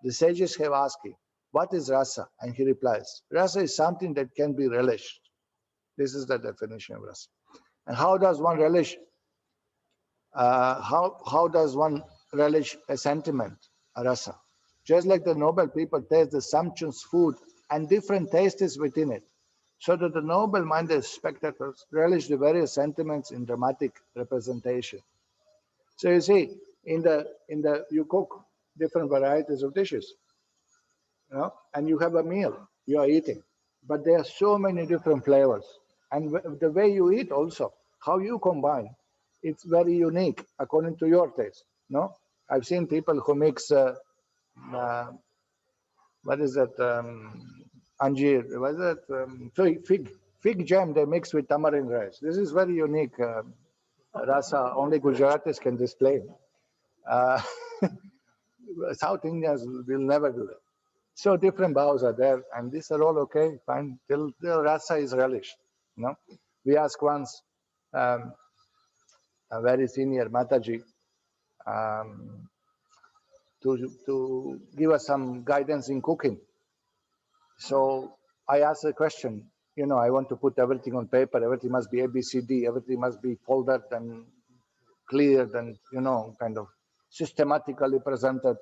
The sages have asked him, what is rasa? And he replies, rasa is something that can be relished. This is the definition of rasa. And how does one relish? How does one relish a sentiment, a rasa? Just like the noble people taste the sumptuous food and different tastes within it, so that the noble-minded spectators relish the various sentiments in dramatic representation. So you see, you cook different varieties of dishes, and you have a meal you are eating, but there are so many different flavors, and the way you eat also, how you combine, it's very unique according to your taste. No, I've seen people who mix what is that, anjeer, what is that, fig jam they mix with tamarind rice. This is very unique rasa, only Gujaratis can display. South Indians will never do that. So different bows are there, and these are all okay, fine, till the rasa is relished. We asked once a very senior Mataji, to give us some guidance in cooking. So I asked the question, I want to put everything on paper, everything must be ABCD, everything must be folded and cleared and, kind of systematically presented,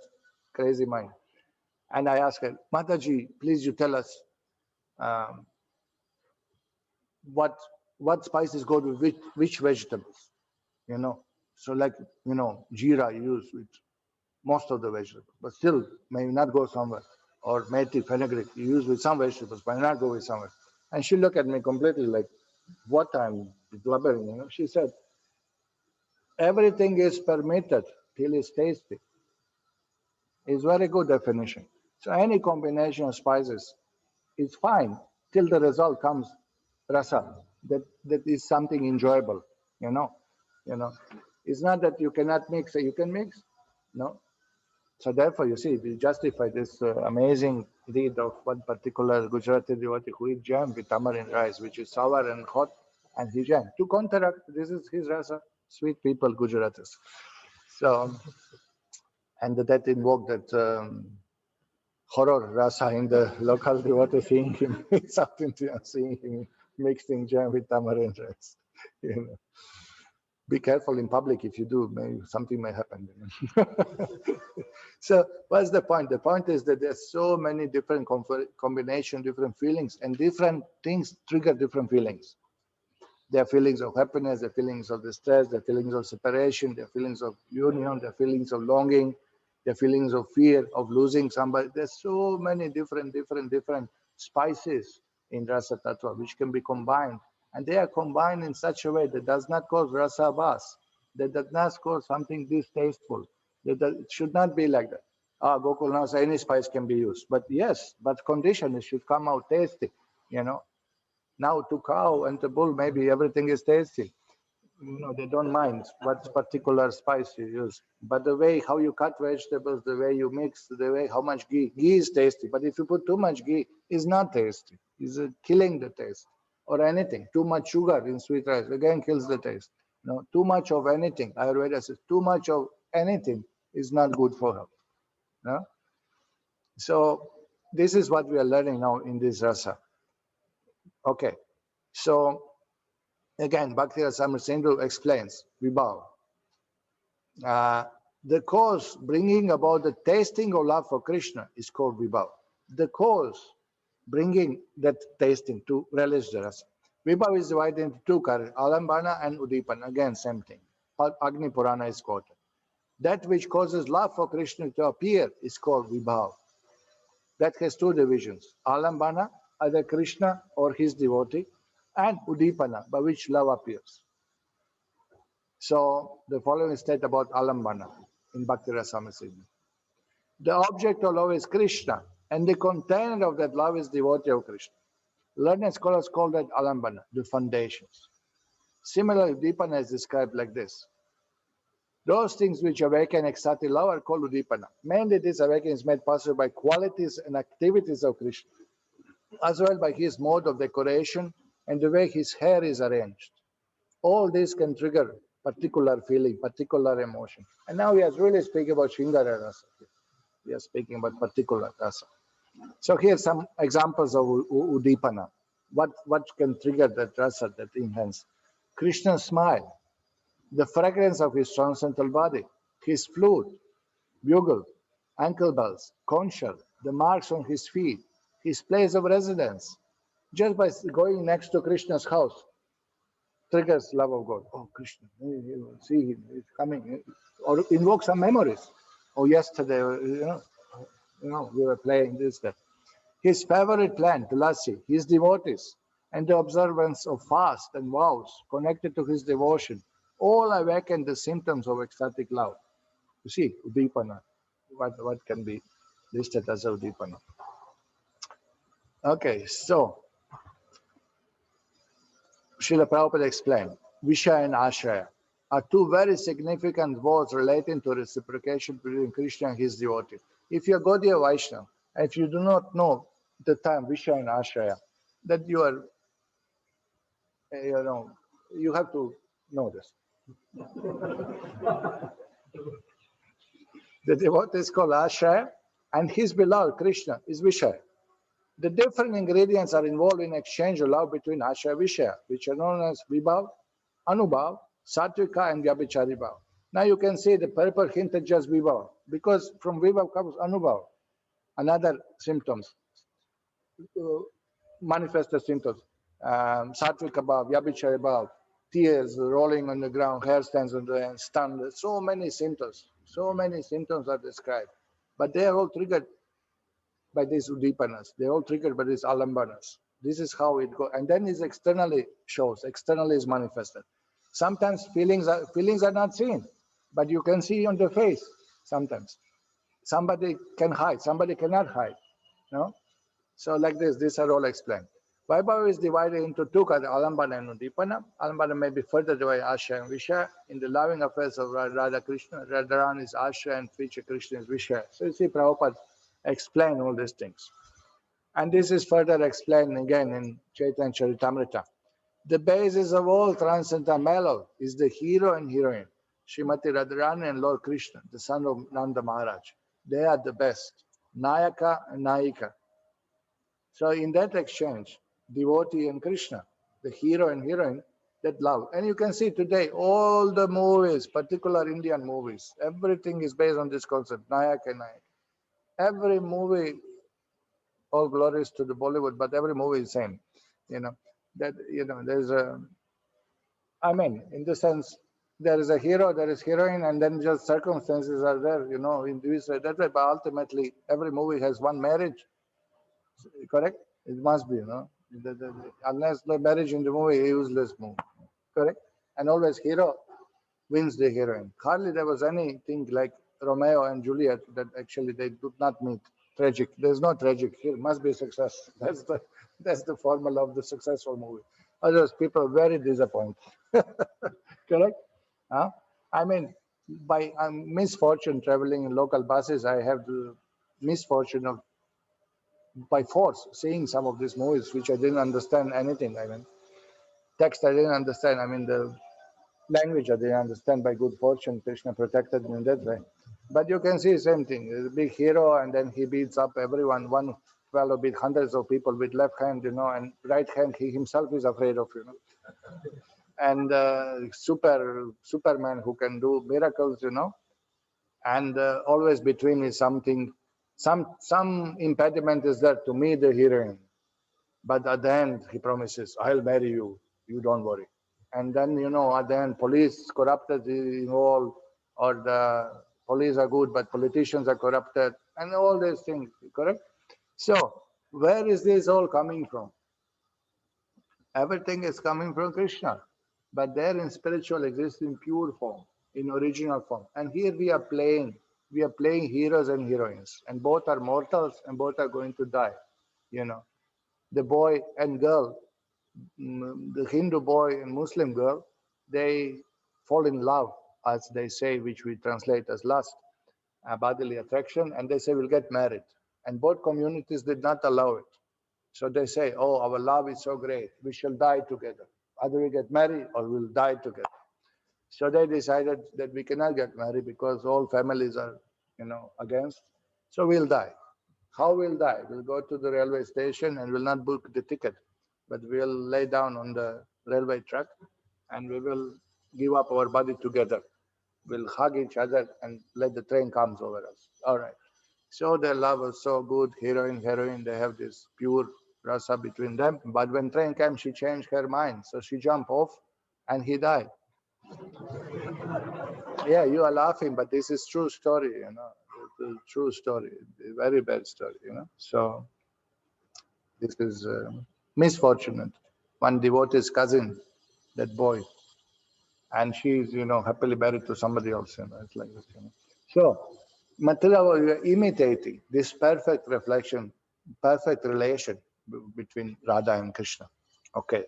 crazy mind. And I asked her, Mataji, please you tell us what spices go with which vegetables, So like, jeera you use with most of the vegetables, but still may not go somewhere. Or methi, fenugreek, you use with some vegetables, but not go with somewhere. And she looked at me completely like, what I'm blubbering, She said, everything is permitted till it's tasty. It's very good definition. So any combination of spices is fine till the result comes rasa. That is something enjoyable, you know. It's not that you cannot mix, you can mix, no. So therefore, you see, we justify this amazing deed of one particular Gujarati devotee who eat jam with tamarind rice, which is sour and hot, and he jam. To counteract, this is his rasa, sweet people, Gujaratis. So, and that invoked that horror rasa in the local devotee, seeing him, South Indian, seeing him mixing jam with tamarind rice. Be careful in public if you do, something may happen. So what's the point? The point is that there's so many different combination, different feelings, and different things trigger different feelings. There are feelings of happiness, there are feelings of distress, there are feelings of separation, there are feelings of union, there are feelings of longing, there are feelings of fear, of losing somebody. There's so many different spices in Rasa Tattva which can be combined. And they are combined in such a way that does not cause rasa vas, that does not cause something distasteful. It should not be like that. Gokul now says any spice can be used. But yes, but condition, it should come out tasty, Now to cow and to bull, maybe everything is tasty. They don't mind what particular spice you use. But the way how you cut vegetables, the way you mix, the way how much ghee is tasty. But if you put too much ghee, it's not tasty. It's killing the taste. Or anything. Too much sugar in sweet rice, again kills the taste. Too much of anything. Ayurveda says too much of anything is not good for health. No? So this is what we are learning now in this rasa. Okay. So again, Bhakti Rasamrita Sindhu explains, Vibhav. The cause bringing about the tasting of love for Krishna is called Vibhav. The cause bringing that tasting to relish the rasa. Vibhav is divided into two categories, Alambana and Udipana. Again, same thing. Agni Purana is quoted. That which causes love for Krishna to appear is called Vibhav. That has two divisions. Alambana, either Krishna or his devotee, and Udipana, by which love appears. So the following is stated about Alambana in Bhakti Rasamrita. The object of love is Krishna, and the container of that love is devotee of Krishna. Learned scholars call that Alambana, the foundations. Similarly, Udipana is described like this. Those things which awaken ecstatic love are called Udipana. Mainly this awakening is made possible by qualities and activities of Krishna, as well by his mode of decoration and the way his hair is arranged. All this can trigger particular feeling, particular emotion. And now we are really speaking about Shringara Rasa. We are speaking about particular rasa. So here are some examples of Udipana. What can trigger that rasa, that enhance? Krishna's smile, the fragrance of his transcendental body, his flute, bugle, ankle bells, conch shell, the marks on his feet, his place of residence. Just by going next to Krishna's house, triggers love of God. Oh, Krishna, see him, he's coming. Or invoke some memories. Oh, yesterday, we were playing this, that. His favorite plant, tulasi, his devotees, and the observance of fast and vows connected to his devotion, all awaken the symptoms of ecstatic love. You see, Udipana, what can be listed as Udipana. Okay, so Srila Prabhupada explained, Vishaya and Ashraya are two very significant words relating to reciprocation between Krishna and his devotee. If you are Gaudiya Vaishnava, and if you do not know the term Vishaya and Ashraya, that you are, you have to know this. The devotee is called Ashraya, and his beloved, Krishna, is Vishaya. The different ingredients are involved in exchange of love between Ashraya and Vishaya, which are known as Vibhav, Anubhav, Satvika, and Vyabhichari Bhav. Now you can see the purple hint is just Vibhav, because from Vibhav comes Anubhav, another symptoms, manifested symptoms. Satvika Bhav, Vyabhichari Bhav, tears rolling on the ground, hair stands on the end, stunned. So many symptoms are described. But they are all triggered by these udipanas. They're all triggered by these alambanas. This is how it goes. And then it externally shows, externally is manifested. Sometimes feelings are not seen, but you can see on the face sometimes. Somebody can hide, somebody cannot hide. No? So like this, these are all explained. Vaibhava is divided into two categories, alambana and udipana. Alambana may be further divided Ashraya and Vishaya. In the loving affairs of Radha Krishna, Radharani is Ashraya and future Krishna is Vishaya. So you see Prabhupada explain all these things. And this is further explained again in Chaitanya Charitamrita. The basis of all transcendental mellow is the hero and heroine, Srimati Radharani and Lord Krishna, the son of Nanda Maharaj. They are the best, Nayaka and Nayika. So in that exchange, devotee and Krishna, the hero and heroine, that love. And you can see today, all the movies, particular Indian movies, everything is based on this concept, Nayaka and Nayika. Every movie, all glories to the Bollywood, but every movie is same. There's a, I mean, in the sense, there is a hero, there is heroine, and then just circumstances are there, in this way, that way. But ultimately, every movie has one marriage, correct? It must be, unless the marriage in the movie, a useless movie, correct? And always hero wins the heroine. Hardly there was anything like Romeo and Juliet that actually they did not meet. Tragic. There's no tragic here. Must be success. That's the formula of the successful movie. Otherwise, people are very disappointed. Correct? Huh? I mean, by misfortune traveling in local buses, I have the misfortune of, by force, seeing some of these movies, which I didn't understand anything. I mean, text I didn't understand. I mean, the language I didn't understand. By good fortune, Krishna protected me in that way. But you can see same thing. He's a big hero, and then he beats up everyone. One fellow beat hundreds of people with left hand, and right hand he himself is afraid of, And Superman who can do miracles, And always between is something, some impediment is there to meet the heroine. But at the end, he promises, I'll marry you. You don't worry. And then, at the end, police corrupted involved, or the police are good, but politicians are corrupted, and all these things, correct? So, where is this all coming from? Everything is coming from Krishna, but there in spiritual exists in pure form, in original form. And here we are playing heroes and heroines, and both are mortals, and both are going to die, The boy and girl, the Hindu boy and Muslim girl, they fall in love, as they say, which we translate as lust, bodily attraction, and they say we'll get married. And both communities did not allow it. So they say, oh, our love is so great, we shall die together. Either we get married or we'll die together. So they decided that we cannot get married because all families are, against. So we'll die. How we'll die? We'll go to the railway station and we'll not book the ticket, but we'll lay down on the railway track and we will give up our body together. We'll hug each other and let the train comes over us. All right. So their love was so good, heroine, they have this pure rasa between them. But when train came, she changed her mind. So she jumped off and he died. Yeah, you are laughing, but this is true story, It's a true story, a very bad story, So this is misfortunate. One devotee's cousin, that boy, and she's, happily married to somebody else, It's like this, So, material, you are imitating this perfect reflection, perfect relation between Radha and Krishna. Okay.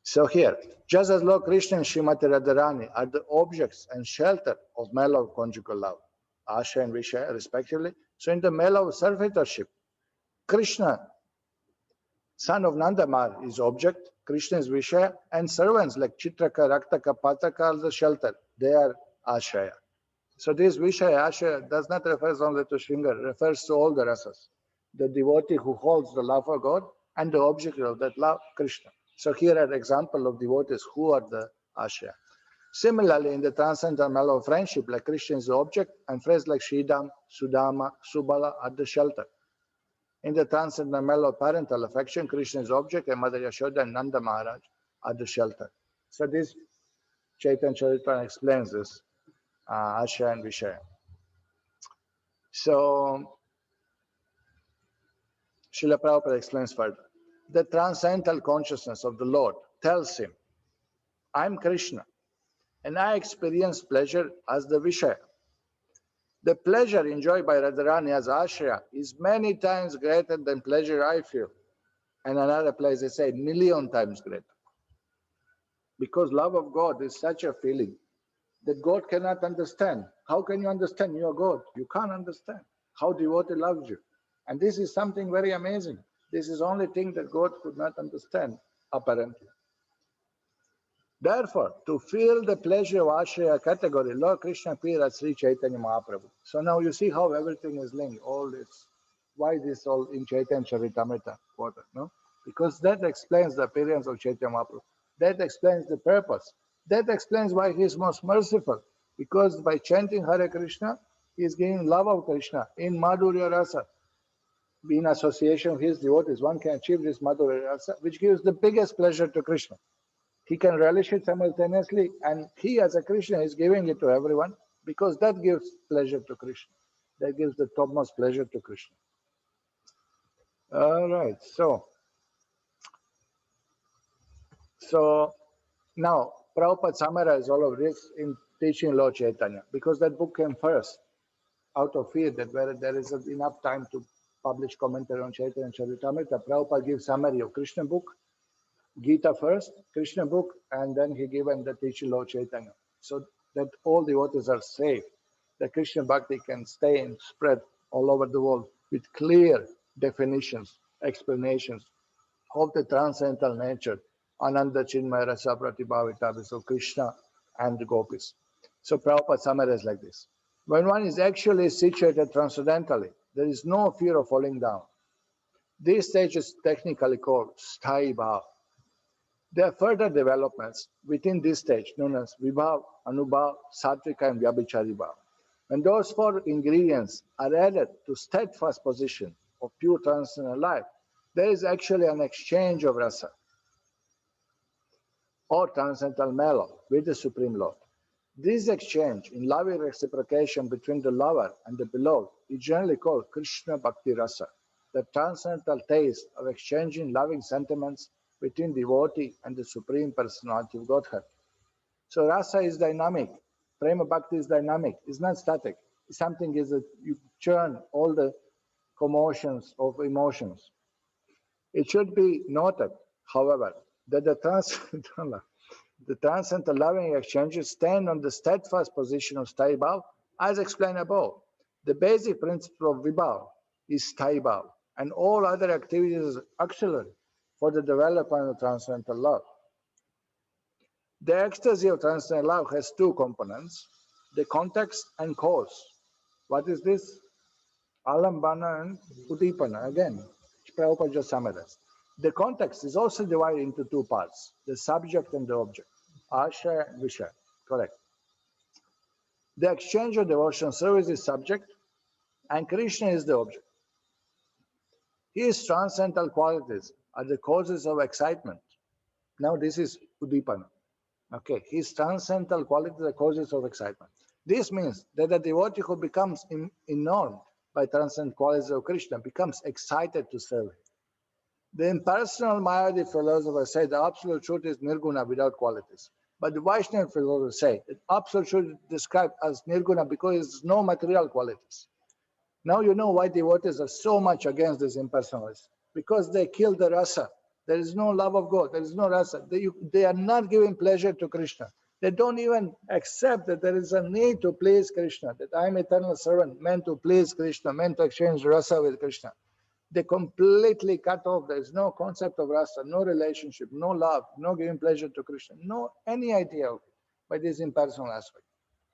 So here, just as Lord Krishna and Srimati Radharani are the objects and shelter of mellow conjugal love, Asha and Vishaya respectively, so in the mellow servitorship, Krishna, son of Nandamar, is object, Krishna is Vishaya, and servants like Chitraka, Raktaka, Pataka are the shelter. They are Ashraya. So this Vishaya Ashaya does not refer only to Shringa, refers to all the rasas. The devotee who holds the love for God and the object of that love, Krishna. So here are examples of devotees who are the Ashaya. Similarly, in the transcendental mellow of friendship, like Krishna is the object, and phrases like Sridham, Sudama, Subala are the shelter. In the transcendental mellow of parental affection, Krishna is the object, and Mother Yashoda and Nanda Maharaj are the shelter. So this Chaitanya Charitamrita explains this, Ashaya and Vishaya. So Srila Prabhupada explains further. The transcendental consciousness of the Lord tells him, I'm Krishna, and I experience pleasure as the Vishaya. The pleasure enjoyed by Radharani as Ashaya is many times greater than pleasure I feel. And another place they say, million times greater. Because love of God is such a feeling that God cannot understand. How can you understand? You are God. You can't understand how devotee loves you. And this is something very amazing. This is the only thing that God could not understand, apparently. Therefore, to feel the pleasure of Ashaya category, Lord Krishna appeared as Sri Chaitanya Mahaprabhu. So now you see how everything is linked, all this. Why this all in Chaitanya Charitamrita quoted, no? Because that explains the appearance of Chaitanya Mahaprabhu. That explains the purpose. That explains why he is most merciful. Because by chanting Hare Krishna, he is giving love of Krishna in Madhurya Rasa. In association with his devotees, one can achieve this Madhurya Rasa, which gives the biggest pleasure to Krishna. He can relish it simultaneously, and he as a Krishna is giving it to everyone because that gives pleasure to Krishna. That gives the topmost pleasure to Krishna. All right, so now Prabhupada summarized all of this in teaching Lord Chaitanya because that book came first out of fear that where there is enough time to publish commentary on Chaitanya Charitamrita, Prabhupada gives summary of Krishna book, Gita first, Krishna book, and then he given the teaching Lord Chaitanya. So that all devotees are safe. The Krishna Bhakti can stay and spread all over the world with clear definitions, explanations of the transcendental nature, Ananda Chinmaya Rasa Pratibhavita of Krishna and the gopis. So Prabhupada summarizes like this. When one is actually situated transcendentally, there is no fear of falling down. This stage is technically called Sthai Bhav. There are further developments within this stage known as Vibhav, Anubhav, Satvika, and Vyabhichari Bhav. When those four ingredients are added to steadfast position of pure transcendental life, there is actually an exchange of rasa or transcendental mellow with the Supreme Lord. This exchange in loving reciprocation between the lover and the beloved is generally called Krishna Bhakti Rasa, the transcendental taste of exchanging loving sentiments between devotee and the Supreme Personality of Godhead. So rasa is dynamic, prema bhakti is dynamic, it's not static. Something is that you churn all the commotions of emotions. It should be noted, however, that the transcendental loving exchanges stand on the steadfast position of Sthai Bhav, as explained above. The basic principle of Vibhav is Sthai Bhav, and all other activities are auxiliary for the development of transcendental love. The ecstasy of transcendental love has two components, the context and cause. What is this? Alambana and Udipana, again, Prabhupada just summarized. The context is also divided into two parts, the subject and the object, Ashaya and Vishaya, correct. The exchange of devotional service is subject, and Krishna is the object. His transcendental qualities are the causes of excitement. Now this is Udipana. Okay, his transcendental qualities are causes of excitement. This means that the devotee who becomes enormed by transcendental qualities of Krishna becomes excited to serve him. The impersonal Mayavadi philosophers say the absolute truth is nirguna without qualities. But the Vaishnava philosophers say that absolute truth is described as nirguna because it has no material qualities. Now you know why devotees are so much against these impersonalists. Because they kill the rasa. There is no love of God. There is no rasa. They are not giving pleasure to Krishna. They don't even accept that there is a need to please Krishna, that I am eternal servant, meant to please Krishna, meant to exchange rasa with Krishna. They completely cut off. There is no concept of rasa, no relationship, no love, no giving pleasure to Krishna, no any idea of it by this impersonal aspect.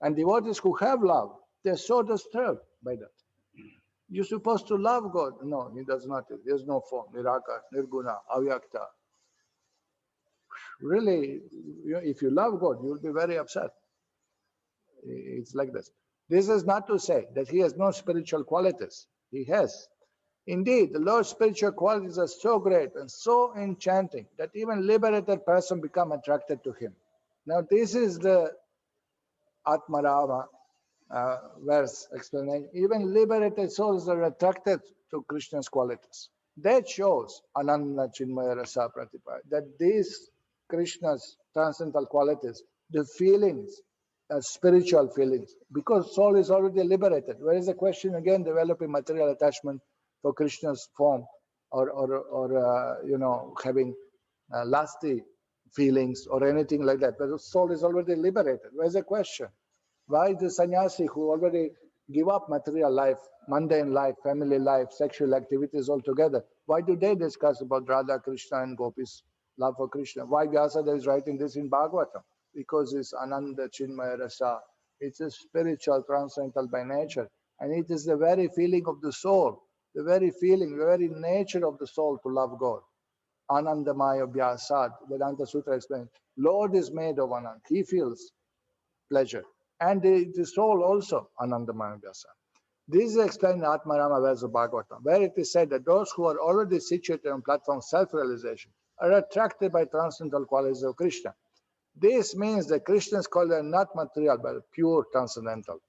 And devotees who have love, they're so disturbed by that. You're supposed to love God. No, he does not. There's no form. Nirakar, Nirguna, Avyakta. Really, if you love God, you'll be very upset. It's like this. This is not to say that he has no spiritual qualities. He has. Indeed, the Lord's spiritual qualities are so great and so enchanting that even liberated person become attracted to him. Now, this is the Atmarama verse explanation. Even liberated souls are attracted to Krishna's qualities. That shows Ananda Chinmaya Rasa Pratipaya, that these Krishna's transcendental qualities, the feelings, spiritual feelings, because soul is already liberated. Where is the question again developing material attachment for Krishna's form, or having lusty feelings or anything like that? But the soul is already liberated. Where's the question? Why the sannyasi who already give up material life, mundane life, family life, sexual activities altogether, why do they discuss about Radha, Krishna and Gopis' love for Krishna? Why Vyasadeva is writing this in Bhagavatam? Because it's Ananda Chinmaya Rasa. It's a spiritual, transcendental by nature. And it is the very feeling of the soul, the very feeling, the very nature of the soul to love God. Anandamaya Vyasad, Vedanta Sutra explains, Lord is made of Anand. He feels pleasure. And the soul also, Anandamaya Vyasa. This is explained in Atmarama verse of Bhagavatam, where it is said that those who are already situated on platform self-realization are attracted by transcendental qualities of Krishna. This means that Krishna's qualities are not material, but pure transcendental.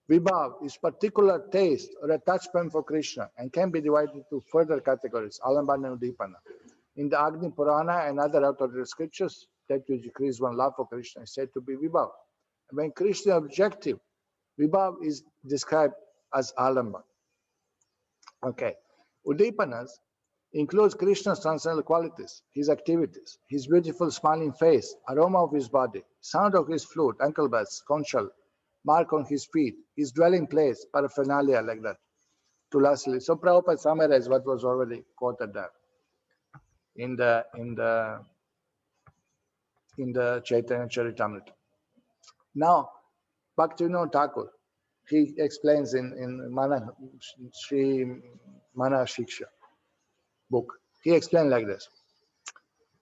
Vibhav is particular taste or attachment for Krishna and can be divided into further categories, Alambana and Udipana. In the Agni Purana and other authoritative scriptures, that which increase one love for Krishna is said to be Vibhav. When Krishna objective, Vibhav is described as Alamba. Okay. Udipanas includes Krishna's transcendental qualities, his activities, his beautiful smiling face, aroma of his body, sound of his flute, ankle bells, conch shell, mark on his feet, his dwelling place, paraphernalia like that. Tulasili. So Prabhupada summarized what was already quoted there in the Chaitanya Charitamrita. Now, Bhaktivinoda Thakur, he explains in Śrī Mana Shiksha book, he explained like this.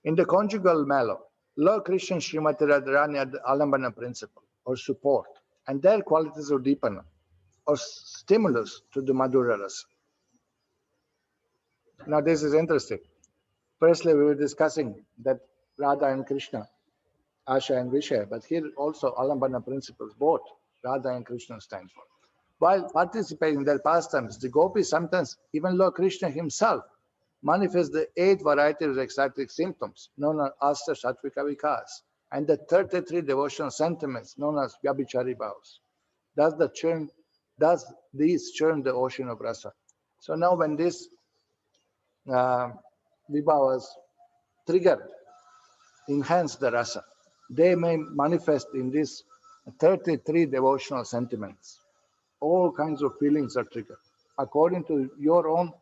In the conjugal mellow, Lord Krishna and Srimati Radharani are the Alambana principle or support, and their qualities of Deepana or stimulus to the Madhura Rasa. Now this is interesting. Firstly, we were discussing that Radha and Krishna, Asha and Vishaya, but here also Alambana principles, both Radha and Krishna stand for. While participating in their pastimes, the gopis sometimes, even Lord Krishna himself, manifests the 8 varieties of ecstatic symptoms known as Asta Sattvika Vikas and the 33 devotional sentiments known as Vyabhichari Bhavas. Thus these churn the ocean of rasa. So now when these vibhavas trigger, enhance the rasa, they may manifest in these 33 devotional sentiments. All kinds of feelings are triggered according to your own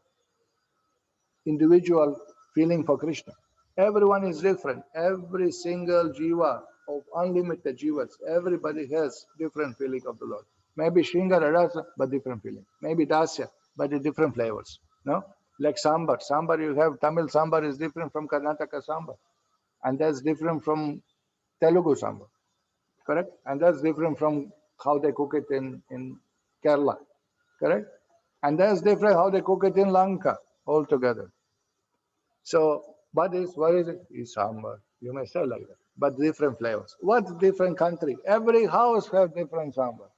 individual feeling for Krishna. Everyone is different. Every single jiva of unlimited jivas, everybody has different feeling of the Lord. Maybe Shringara Rasa, but different feeling. Maybe Dasya, but the different flavors. No? Like sambar. Sambar, you have Tamil sambar is different from Karnataka sambar. And that's different from Telugu sambar. Correct? And that's different from how they cook it in Kerala. Correct? And that's different how they cook it in Lanka altogether. So, what is it? Is sambar. You may say like that. But different flavors. What's different country? Every house has different sambar.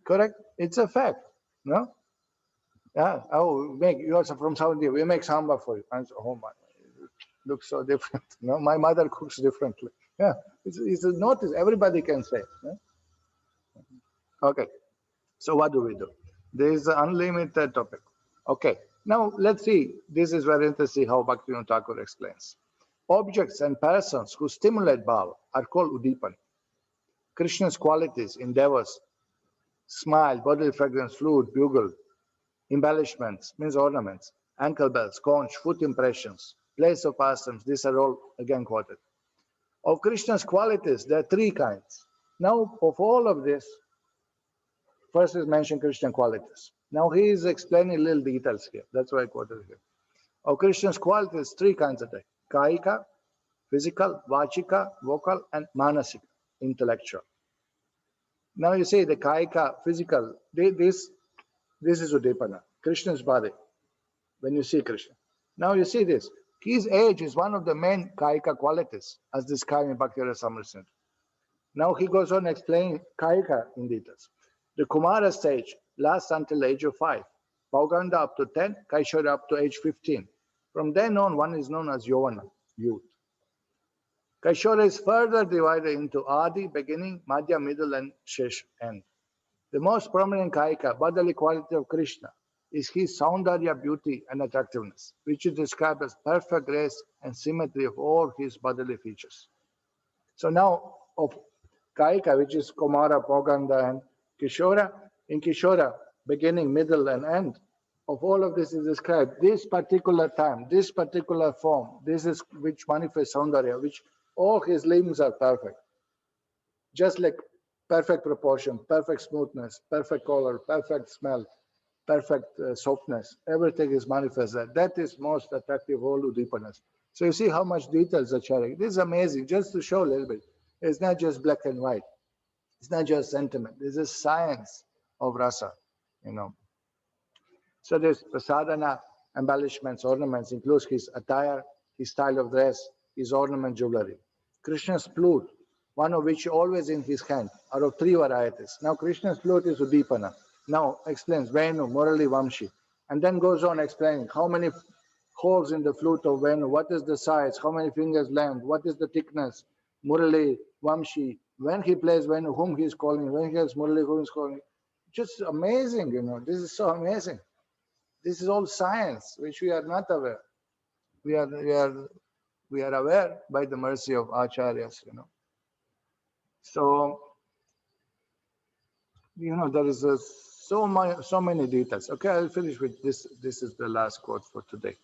Correct? It's a fact. No? Yeah. Oh, you are from Saudi. We make sambar for you. And so, oh my, it looks so different. No, my mother cooks differently. Yeah. It's a notice. Everybody can say. Yeah? Okay. So what do we do? There is an unlimited topic. Okay. Now let's see. This is very interesting how Bhaktivinoda Thakur explains. Objects and persons who stimulate bhava are called udipan. Krishna's qualities, endeavors, smile, bodily fragrance, flute, bugle, embellishments, means ornaments, ankle bells, conch, foot impressions, place of pastimes, these are all again quoted. Of Krishna's qualities, there are 3 kinds. Now, of all of this, first is mentioned Krishna qualities. Now he is explaining little details here. That's why I quoted here. Of Krishna's qualities, three kinds of things: kaika, physical; vachika, vocal; and manasika, intellectual. Now you see the kaika, physical. This is Udipana, Krishna's body. When you see Krishna, now you see this. His age is one of the main kaika qualities, as described in Bhakti Rasamrita. Now he goes on explaining kaika in details. The Kumara stage lasts until the age of 5. Pauganda up to 10, Kaishora up to age 15. From then on, one is known as Yovana, youth. Kaishora is further divided into Adi, beginning, Madhya, middle, and Shesh, end. The most prominent kaika, bodily quality of Krishna, is his Saundarya, beauty, and attractiveness, which is described as perfect grace and symmetry of all his bodily features. So now, of kaika, which is Kumara, Pauganda, and Kishora, in Kishora, beginning, middle, and end, of all of this is described this particular time, this particular form, this is which manifests Saundarya, which all his limbs are perfect. Just like perfect proportion, perfect smoothness, perfect color, perfect smell, perfect softness, everything is manifested. That is most attractive all Udipanas. So you see how much details are sharing. This is amazing, just to show a little bit. It's not just black and white. It's not just sentiment. This is science of rasa, you know. So there's prasadana, embellishments, ornaments, includes his attire, his style of dress, his ornament jewelry. Krishna's flute, one of which always in his hand, are of three varieties. Now Krishna's flute is Udipana. Now explains Venu, Murali, Vamshi. And then goes on explaining how many holes in the flute of Venu, what is the size, how many fingers length, what is the thickness, Murali, Vamshi, when he plays Venu, whom he is calling, when he has Murali, whom he is calling. Just amazing, you know, this is so amazing. This is all science, which we are not aware. We are aware by the mercy of acharyas, you know. So, you know, there is so many details. Okay, I'll finish with this. This is the last quote for today.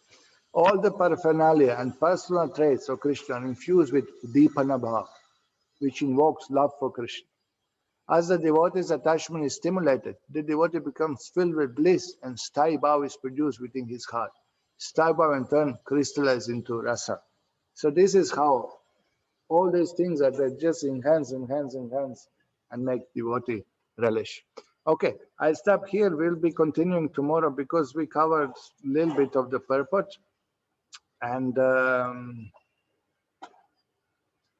All the paraphernalia and personal traits of Krishna are infused with Udipana Bhava, which invokes love for Krishna. As the devotee's attachment is stimulated, the devotee becomes filled with bliss and Sthai Bhava is produced within his heart. Sthai Bhava in turn crystallizes into rasa. So this is how all these things are there, just enhance and make devotee relish. Okay, I'll stop here. We'll be continuing tomorrow because we covered a little bit of the purport. And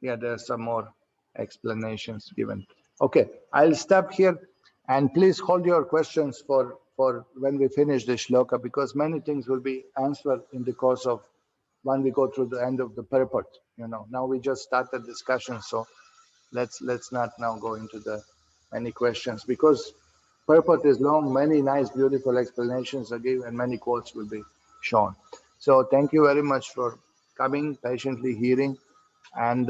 yeah, there's some more explanations given. Okay, I'll stop here, and please hold your questions for when we finish the shloka, because many things will be answered in the course of when we go through the end of the purport. You know, now we just started discussion, so let's not now go into the many questions, because purport is long, many nice, beautiful explanations are given, and many quotes will be shown. So thank you very much for coming, patiently hearing, and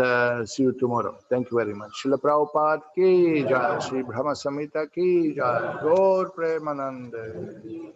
see you tomorrow. Thank you very much. Śrīla Prabhupada ki jai, Śrī Brahma-saṁhitā ki jai, Gaur Premanande.